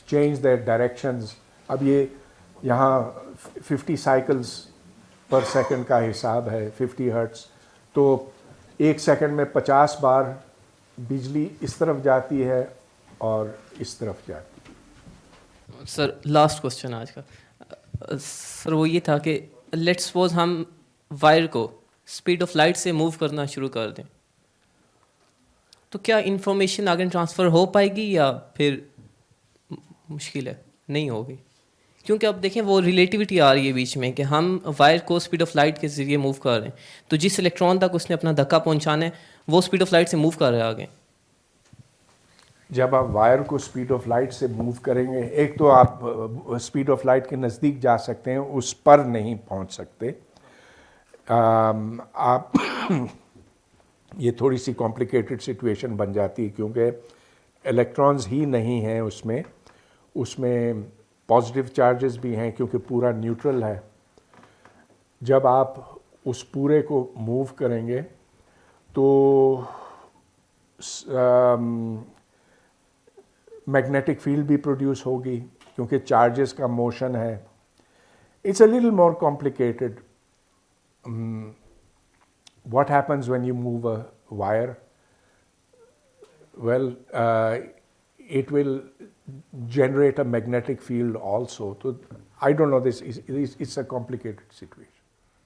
change their directions. اب یہ یہاں 50 سائیکلز پر سیکنڈ کا حساب ہے, 50 ہرٹز, تو ایک سیکنڈ میں 50 بار بجلی اس طرف جاتی ہے اور اس طرف جاتی ہے. سر لاسٹ کوشچن آج کا سر وہ یہ تھا کہ لیٹ سپوز ہم وائر کو اسپیڈ آف لائٹ سے موو کرنا شروع کر دیں, تو کیا انفارمیشن آگے ٹرانسفر ہو پائے گی یا پھر مشکل ہے, نہیں ہوگی؟ کیونکہ اب دیکھیں وہ ریلیٹیوٹی آ رہی ہے بیچ میں کہ ہم وائر کو اسپیڈ آف لائٹ کے ذریعے موو کر رہے ہیں, تو جس الیکٹران تک اس نے اپنا دھکا پہنچانا ہے وہ اسپیڈ آف لائٹ سے موو کر رہا ہے آگے. جب آپ وائر کو اسپیڈ آف لائٹ سے موو کریں گے, ایک تو آپ اسپیڈ آف لائٹ کے نزدیک جا سکتے ہیں, اس پر نہیں پہنچ سکتے. آپ یہ تھوڑی سی کمپلیکیٹڈ سچویشن بن جاتی ہے کیونکہ الیکٹرانز ہی نہیں ہیں اس میں پازیٹیو چارجز بھی ہیں کیونکہ پورا نیوٹرل ہے. جب آپ اس پورے کو موو کریں گے تو میگنیٹک فیلڈ بھی پروڈیوس ہوگی کیونکہ چارجز کا موشن ہے. It's a little more complicated. What happens when you move a wire? Well it will generate a magnetic field also. So I don't know, it's a complicated situation.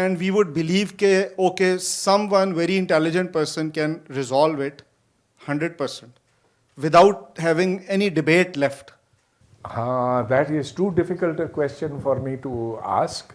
and we would believe ke okay someone very intelligent person can resolve it 100% without having any debate left. That is too difficult a question for me to ask.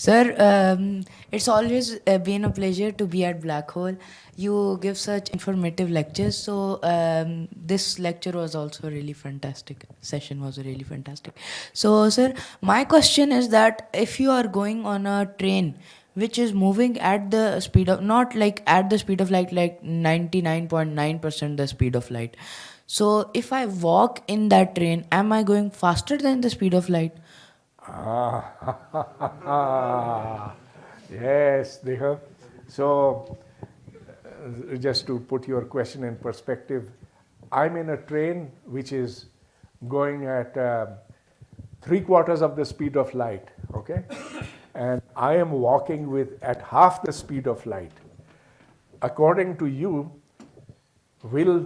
Sir, it's always been a pleasure to be at Black Hole. You give such informative lectures. So this lecture was also really fantastic. Session was really fantastic. So, sir, my question is that if you are going on a train which is moving at the speed of, not like at the speed of light, like 99.9% the speed of light. So if I walk in that train, am I going faster than the speed of light? Yes, Deha. So, just to put your question in perspective, I'm in a train which is going at 3/4 of the speed of light, okay? And I am walking at half the speed of light. According to you, will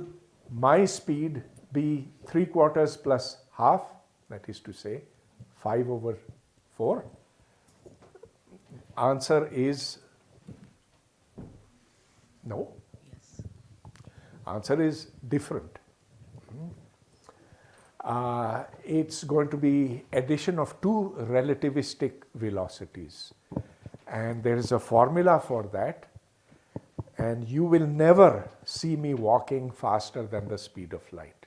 my speed be 3/4 plus half? That is to say, 5/4? Answer is no. Yes. Answer is different. It's going to be addition of two relativistic velocities. And there is a formula for that. And you will never see me walking faster than the speed of light.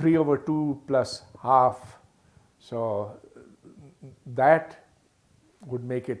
3/2 plus half, so that would make it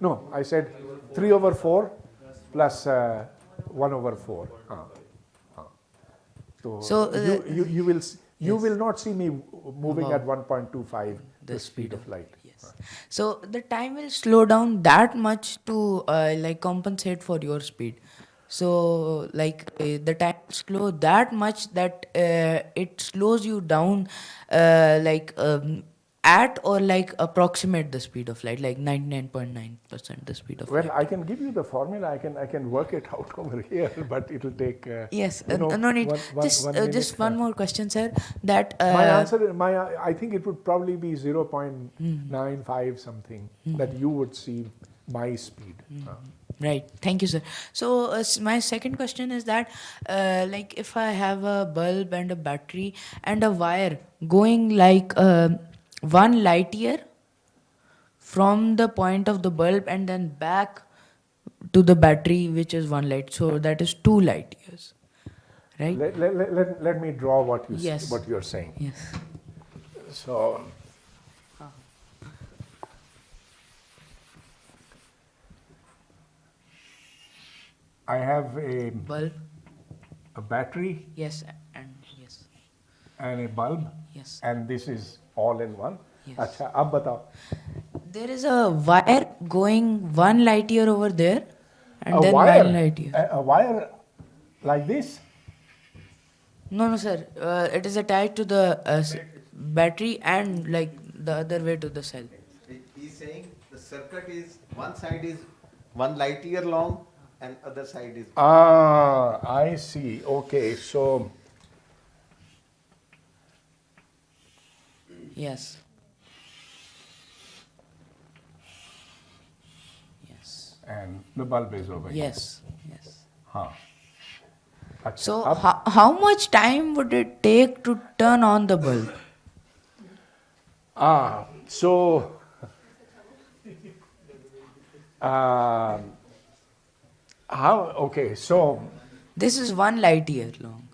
no, I said 3/4 plus 1/4. So you will not see me moving at 1.25 the speed of light. Yes. So the time will slow down that much to like compensate for your speed. So like the time will slow that much that it slows you down like at or like approximate the speed of light, like 99.9% the speed of Well, light? I can give you the formula. I can work it out over here, but it'll take. Yes, you know, no need. Just Just one more question, sir. That my answer, I think it would probably be 0.95 something that you would see my speed. Right. Thank you, sir. So my second question is that, like, if I have a bulb and a battery and a wire going like 1 light year from the point of the bulb and then back to the battery, which is 1 light, so that is 2 light years, right? Let me draw what Yes. what you're saying. Yes. So. I have a Bulb. battery Yes. And yes. and a bulb, Yes. and this is all in one. Yes. Acha, ab batao. There is a wire going 1 light year over there, and A then wire, 1 light year. a wire like this. No, sir. It is attached to the battery and like the other way to the cell. He's saying the circuit is one side is 1 light year long and other side is. Ah, I see. Okay, so Yes. Yes. and the bulb is over here. Yes. Yes. Huh. Acha, So ab- how much time would it take to turn on the bulb? So how? Okay, so This is 1 light year long.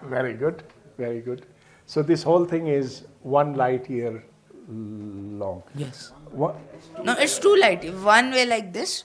very good, very good. So this whole thing is 1 light year long. Yes. What? No, it's 2 light. One way like this.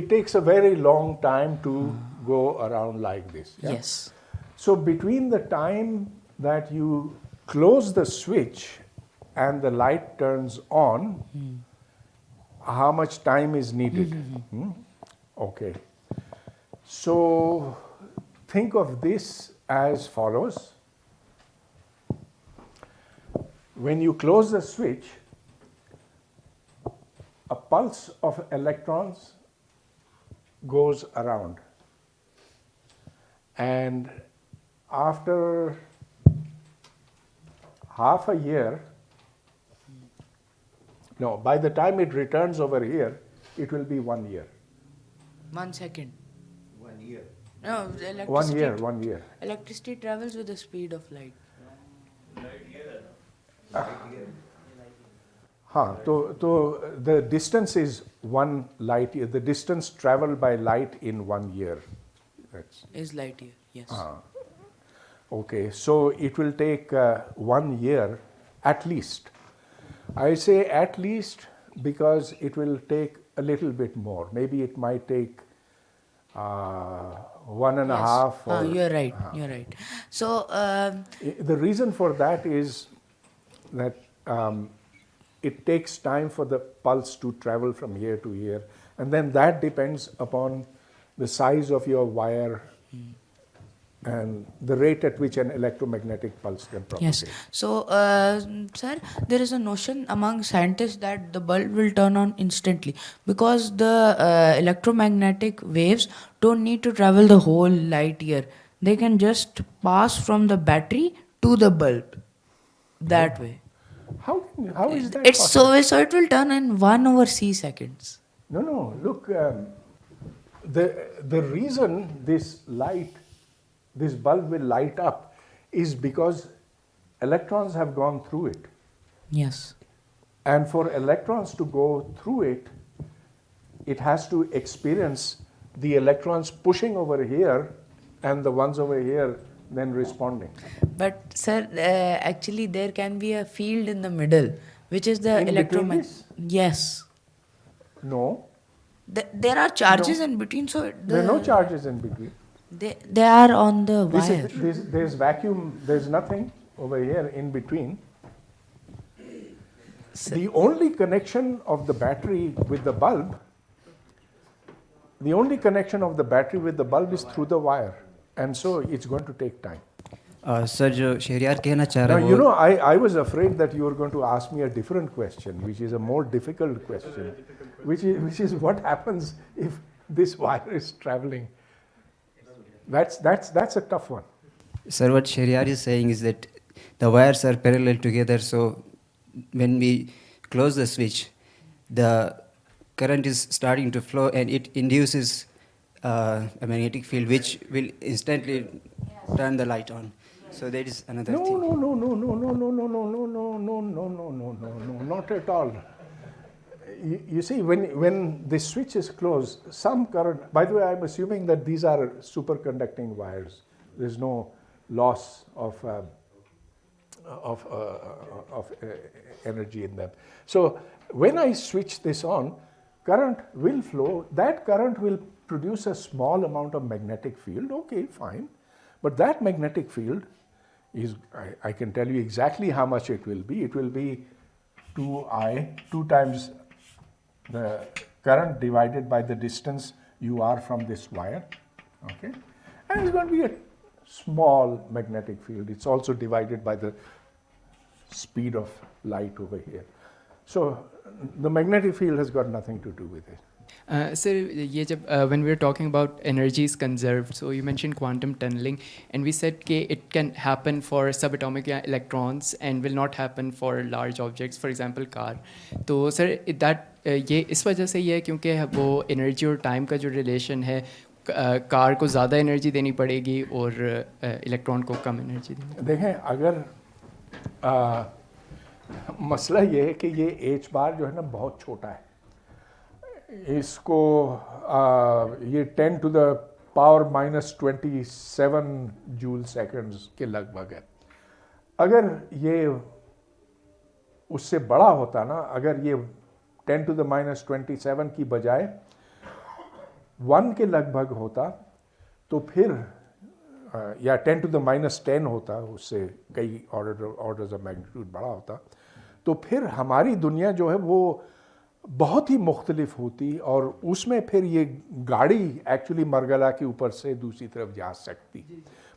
It takes a very long time to go around like this. yeah? Yes. So between the time that you close the switch and the light turns on, how much time is needed? Okay. So think of this as follows. When you close the switch, a pulse of electrons goes around. And after half a year, no, by the time it returns over here, it will be 1 year. 1 second. 1 year. No, the 1 year. Electricity travels with the speed of light. So the distance is 1 light year. The distance traveled by light in 1 year. That's Is light year. Yes. okay. So it will take 1 year at least. I say at least because it will take a little bit more. Maybe it might take 1.5 or You're right. You're right. So the reason for that is that it takes time for the pulse to travel from here to here, and then that depends upon the size of your wire and the rate at which an electromagnetic pulse can propagate. yes. So sir, there is a notion among scientists that the bulb will turn on instantly because the electromagnetic waves don't need to travel the whole light year. They can just pass from the battery to the bulb that way. How is that It's possible? so it will turn in 1/c seconds. No. Look, the reason this bulb will light up is because electrons have gone through it. Yes. And for electrons to go through it, it has to experience the electrons pushing over here and the ones over here then responding. But sir, actually there can be a field in the middle, which is the In between electromagnetic. this? Yes. No, There are charges in between, so there are no charges in between. They are on the This wire. there's vacuum, there's nothing over here in between. The only connection of the battery with the bulb, is through the wire. And so it's going to take time. سر جو شہریار کہنا چاہ Now, رہے ہیں you وہ know, I was afraid that you were going to ask me a different question, which is a more difficult question, which is what happens if this wire is traveling. That's a tough one. Sir, what Shahryar is saying is that the wires are parallel together, so when we close the switch, the current is starting to flow and it induces a magnetic field which will instantly turn the light on. So that is another thing. No, not at all. You see, when the switch is closed, some current, by the way, I'm assuming that these are superconducting wires. There's no loss of energy in them. So when I switch this on, current will flow. That current will produce a small amount of magnetic field. Okay, fine. But that magnetic field is, I can tell you exactly how much it will be. It will be 2 times the current divided by the distance you are from this wire. Okay? And it's going to be a small magnetic field. It's also divided by the speed of light over here. So the magnetic field has got nothing to do with it. Sir, یہ جب when we were talking about energy is conserved, so you mentioned quantum tunneling and we said کہ it can happen for subatomic electrons and will not happen for large objects, for example car. تو sir that یہ اس وجہ سے یہ ہے کیونکہ وہ energy اور ٹائم کا جو ریلیشن ہے کار کو زیادہ انرجی دینی پڑے گی اور الیکٹران کو کم انرجی دینی. دیکھیں اگر مسئلہ یہ ہے کہ یہ ایچ بار جو ہے نا بہت چھوٹا ہے. اس کو یہ 10 to the power minus 27 جول سیکنڈز کے لگ بھگ ہے. اگر یہ اس سے بڑا ہوتا نا, اگر یہ 10 to the minus 27 کی بجائے 1 کے لگ بھگ ہوتا تو پھر یا 10 to the minus 10 ہوتا, اس سے کئی آرڈرز آف میگنیٹیوڈ بڑا ہوتا, تو پھر ہماری دنیا جو ہے وہ بہت ہی مختلف ہوتی اور اس میں پھر یہ گاڑی ایکچولی مرگلا کے اوپر سے دوسری طرف جا سکتی.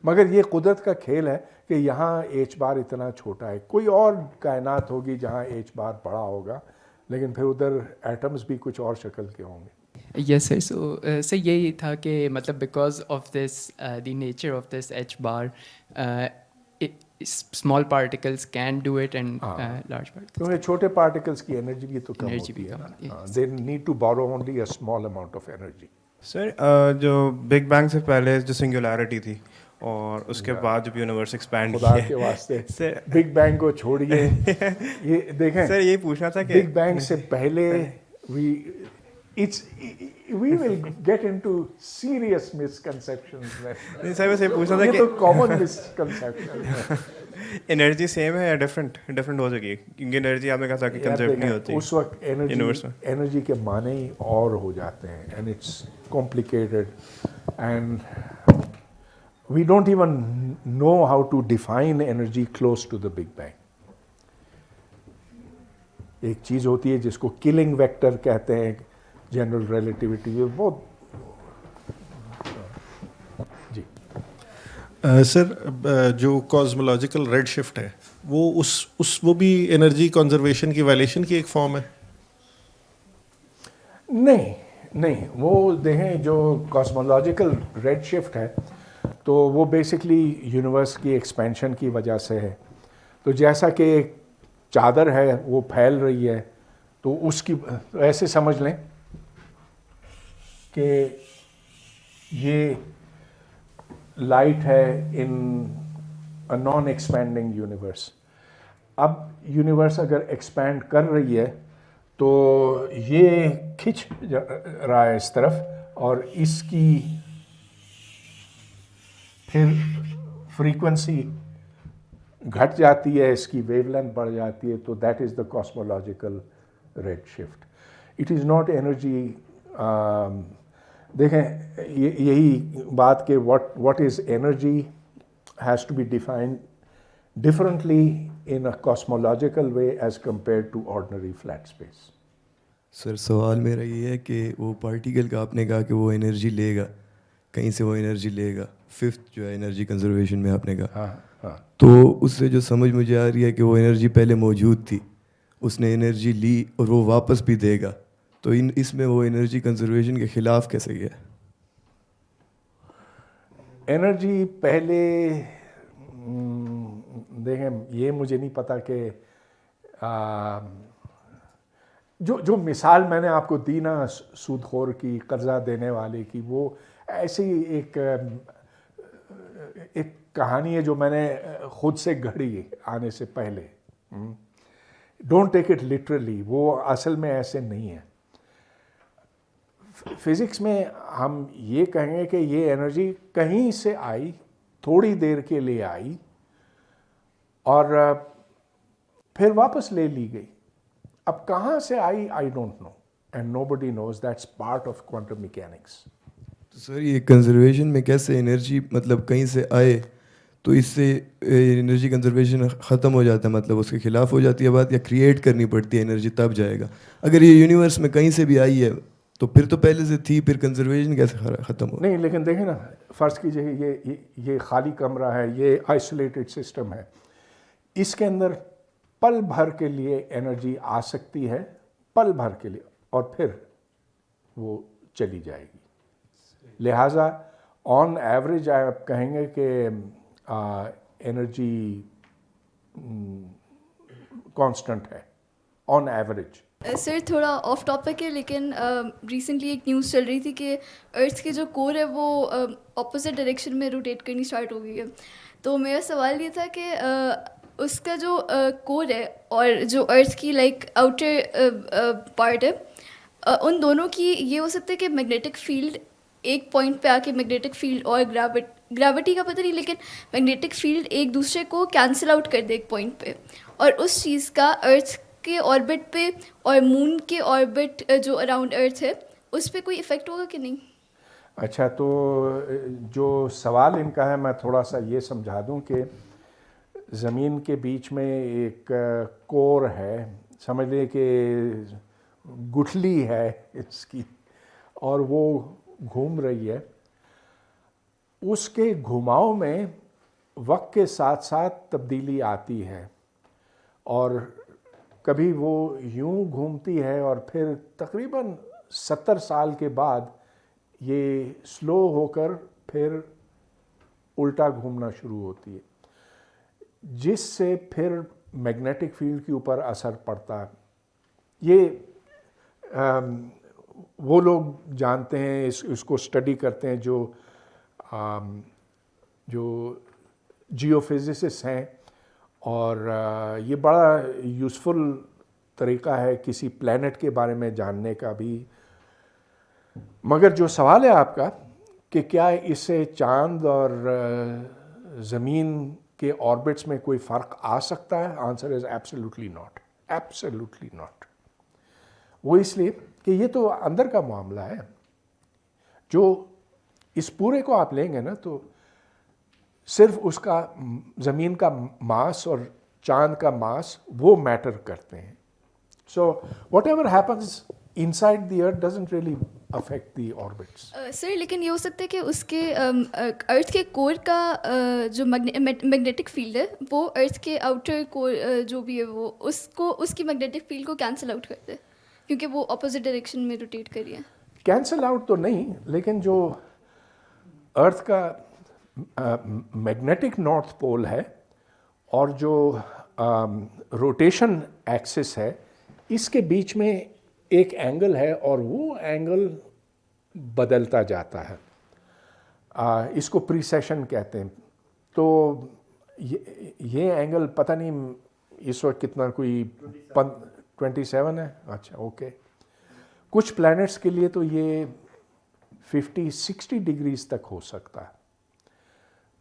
مگر یہ قدرت کا کھیل ہے کہ یہاں ایچ بار اتنا چھوٹا ہے. کوئی اور کائنات ہوگی جہاں ایچ بار بڑا ہوگا, لیکن پھر ادھر ایٹمز بھی کچھ اور شکل کے ہوں گے. یس سر. سو سر یہی تھا کہ مطلب because of this the nature of this H bar small particles can do it and large particles, کیونکہ چھوٹے پارٹیکلس کی انرجی بھی تو کم ہوتی ہے. They need to borrow only a small amount of energy. Sir جو بگ بینگ سے پہلے جو سنگولیرٹی تھی اور اس کے بعد جب یونیورس ایکسپینڈ خدا کے واسطے بگ بینگ کو چھوڑیے. یہ دیکھیں سر یہی پوچھنا تھا کہ بگ بینگ سے پہلے we will get into serious misconceptions. نہیں سر بس یہ پوچھنا تھا یہ کہ تو common misconception ہے. انرجی سیم ہے یا ڈفرینٹ ہو سکے, کیونکہ انرجی آپ نے کہا تھا کہ کنزرو نہیں ہوتی اس وقت انرجی کے معنی اور ہو جاتے ہیں and it's complicated and we don't even know how to define energy close to the Big Bang. ایک چیز ہوتی ہے جس کو کلنگ ویکٹر کہتے ہیں, جنرل ریلیٹیوٹی. یہ بہت جی سر جو کازمولوجیکل ریڈ شفٹ ہے وہ بھی انرجی کنزرویشن کی وائلیشن کی ایک فارم ہے؟ نہیں, وہ دیکھیں جو کاسمولوجیکل ریڈ شفٹ ہے تو وہ بیسکلی یونیورس کی ایکسپینشن کی وجہ سے ہے. تو جیسا کہ ایک چادر ہے وہ پھیل رہی ہے, تو اس کی ایسے سمجھ لیں کہ یہ لائٹ ہے ان اے نان ایکسپینڈنگ یونیورس. اب یونیورس اگر ایکسپینڈ کر رہی ہے تو یہ کھنچ رہا ہے اس طرف, اور اس کی پھر فریکوینسی گھٹ جاتی ہے, اس کی ویو لینتھ بڑھ جاتی ہے. تو that is the cosmological red shift. It is not energy. دیکھیں یہی بات کہ what is energy has to be defined differently in a cosmological way as compare to ordinary flat space. Sir سوال میرا یہ ہے کہ وہ پارٹیکل کا آپ نے کہا کہ وہ انرجی لے گا, کہیں سے وہ انرجی لے گا, ففتھ جو ہے انرجی کنزرویشن میں آپ نے کہا, تو اس سے جو سمجھ مجھے آ رہی ہے کہ وہ انرجی پہلے موجود تھی, اس نے انرجی لی اور وہ واپس بھی دے گا, تو اس میں وہ انرجی کنزرویشن کے خلاف کیسے گیا؟ انرجی پہلے دیکھیں, یہ مجھے نہیں پتا کہ جو مثال میں نے آپ کو دی نا سود خور کی, قرضہ دینے والے کی, وہ ایسی ایک کہانی ہے جو میں نے خود سے گھڑی آنے سے پہلے. ڈونٹ ٹیک اٹ لٹرلی, وہ اصل میں ایسے نہیں ہے. فزکس میں ہم یہ کہیں گے کہ یہ انرجی کہیں سے آئی, تھوڑی دیر کے لیے آئی اور پھر واپس لے لی گئی. اب کہاں سے آئی I don't know, and nobody knows, that's part of quantum mechanics. تو سر یہ کنزرویشن میں کیسے انرجی مطلب کہیں سے آئے تو اس سے انرجی کنزرویشن ختم ہو جاتا ہے, مطلب اس کے خلاف ہو جاتی ہے بات, یا کریٹ کرنی پڑتی ہے انرجی تب جائے گا؟ اگر یہ یونیورس میں کہیں سے بھی آئی ہے تو پھر تو پہلے سے تھی, پھر کنزرویشن کیسے ختم ہو؟ نہیں, لیکن دیکھیں نا, فرض کیجئے یہ خالی کمرہ ہے, یہ آئسولیٹڈ سسٹم ہے, اس کے اندر پل بھر کے لیے انرجی آ سکتی ہے, پل بھر کے لیے, اور پھر وہ چلی جائے گی. لہٰذا آن ایوریج آپ کہیں گے کہ انرجی کانسٹنٹ ہے آن ایوریج. سر تھوڑا آف ٹاپک ہے, لیکن ریسنٹلی ایک نیوز چل رہی تھی کہ ارتھ کی جو کور ہے وہ اپوزٹ ڈائریکشن میں روٹیٹ کرنی اسٹارٹ ہو گئی ہے. تو میرا سوال یہ تھا کہ اس کا جو کور ہے اور جو ارتھ کی لائک آؤٹر پارٹ ہے, ان دونوں کی یہ ہو سکتا ہے کہ میگنیٹک فیلڈ ایک پوائنٹ پہ آ کے میگنیٹک فیلڈ اور گریوٹی کا پتہ نہیں, لیکن میگنیٹک فیلڈ ایک دوسرے کو کینسل آؤٹ کر دے ایک پوائنٹ پہ, اور اس چیز کا ارتھ کے آربٹ پہ اور مون کے آربٹ جو اراؤنڈ ارتھ ہے اس پہ کوئی افیکٹ ہوگا کہ نہیں؟ اچھا, تو جو سوال ان کا ہے میں تھوڑا سا یہ سمجھا دوں کہ زمین کے بیچ میں ایک کور ہے, سمجھ لیں کہ گٹھلی ہے اس کی, اور وہ گھوم رہی ہے. اس کے گھماؤ میں وقت کے ساتھ ساتھ تبدیلی آتی ہے, اور کبھی وہ یوں گھومتی ہے اور پھر تقریباً 70 سال کے بعد یہ سلو ہو کر پھر الٹا گھومنا شروع ہوتی ہے, جس سے پھر میگنیٹک فیلڈ کے اوپر اثر پڑتا ہے. یہ وہ لوگ جانتے ہیں, اس کو اسٹڈی کرتے ہیں جو جیو فزسسٹ ہیں, اور یہ بڑا یوزفل طریقہ ہے کسی پلانٹ کے بارے میں جاننے کا بھی. مگر جو سوال ہے آپ کا کہ کیا اس سے چاند اور زمین کے آربٹس میں کوئی فرق آ سکتا ہے, answer is absolutely not, absolutely not. وہ اس لیے کہ یہ تو اندر کا معاملہ ہے. جو اس پورے کو آپ لیں گے نا تو صرف اس کا زمین کا ماس اور چاند کا ماس وہ میٹر کرتے ہیں. So whatever happens inside the earth doesn't really affect the orbits. Sir لیکن یہ ہو سکتا ہے کہ اس کے ارتھ کے کور کا جو میگنیٹک فیلڈ ہے وہ ارتھ کے آؤٹر کور جو بھی ہے وہ اس کی میگنیٹک فیلڈ کو کینسل آؤٹ کر دے, کیونکہ وہ اپوزٹ ڈائریکشن میں روٹیٹ کر رہی ہے. کینسل آؤٹ تو نہیں, لیکن جو ارتھ کا میگنیٹک نارتھ پول ہے اور جو روٹیشن ایکسس ہے, اس کے بیچ میں ایک اینگل ہے اور وہ اینگل بدلتا جاتا ہے. اس کو پریسیشن کہتے ہیں. تو یہ اینگل پتہ نہیں اس وقت کتنا, کوئی 27 ہے. اچھا اوکے. کچھ پلانٹس کے لیے تو یہ 50-60 ڈگریز تک ہو سکتا ہے.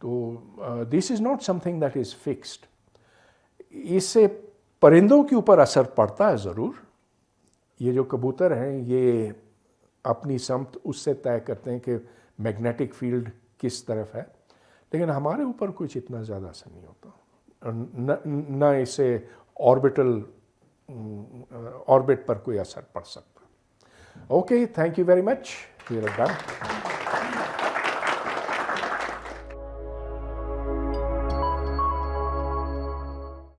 تو this is not something that is fixed. اس سے پرندوں کے اوپر اثر پڑتا ہے ضرور. یہ جو کبوتر ہیں یہ اپنی سمت اس سے طے کرتے ہیں کہ میگنیٹک فیلڈ کس طرف ہے, لیکن ہمارے اوپر کچھ اتنا زیادہ اثر نہیں ہوتا, نہ اسے آربٹ پر کوئی اثر پڑ سکتا. Okay, thank you very much.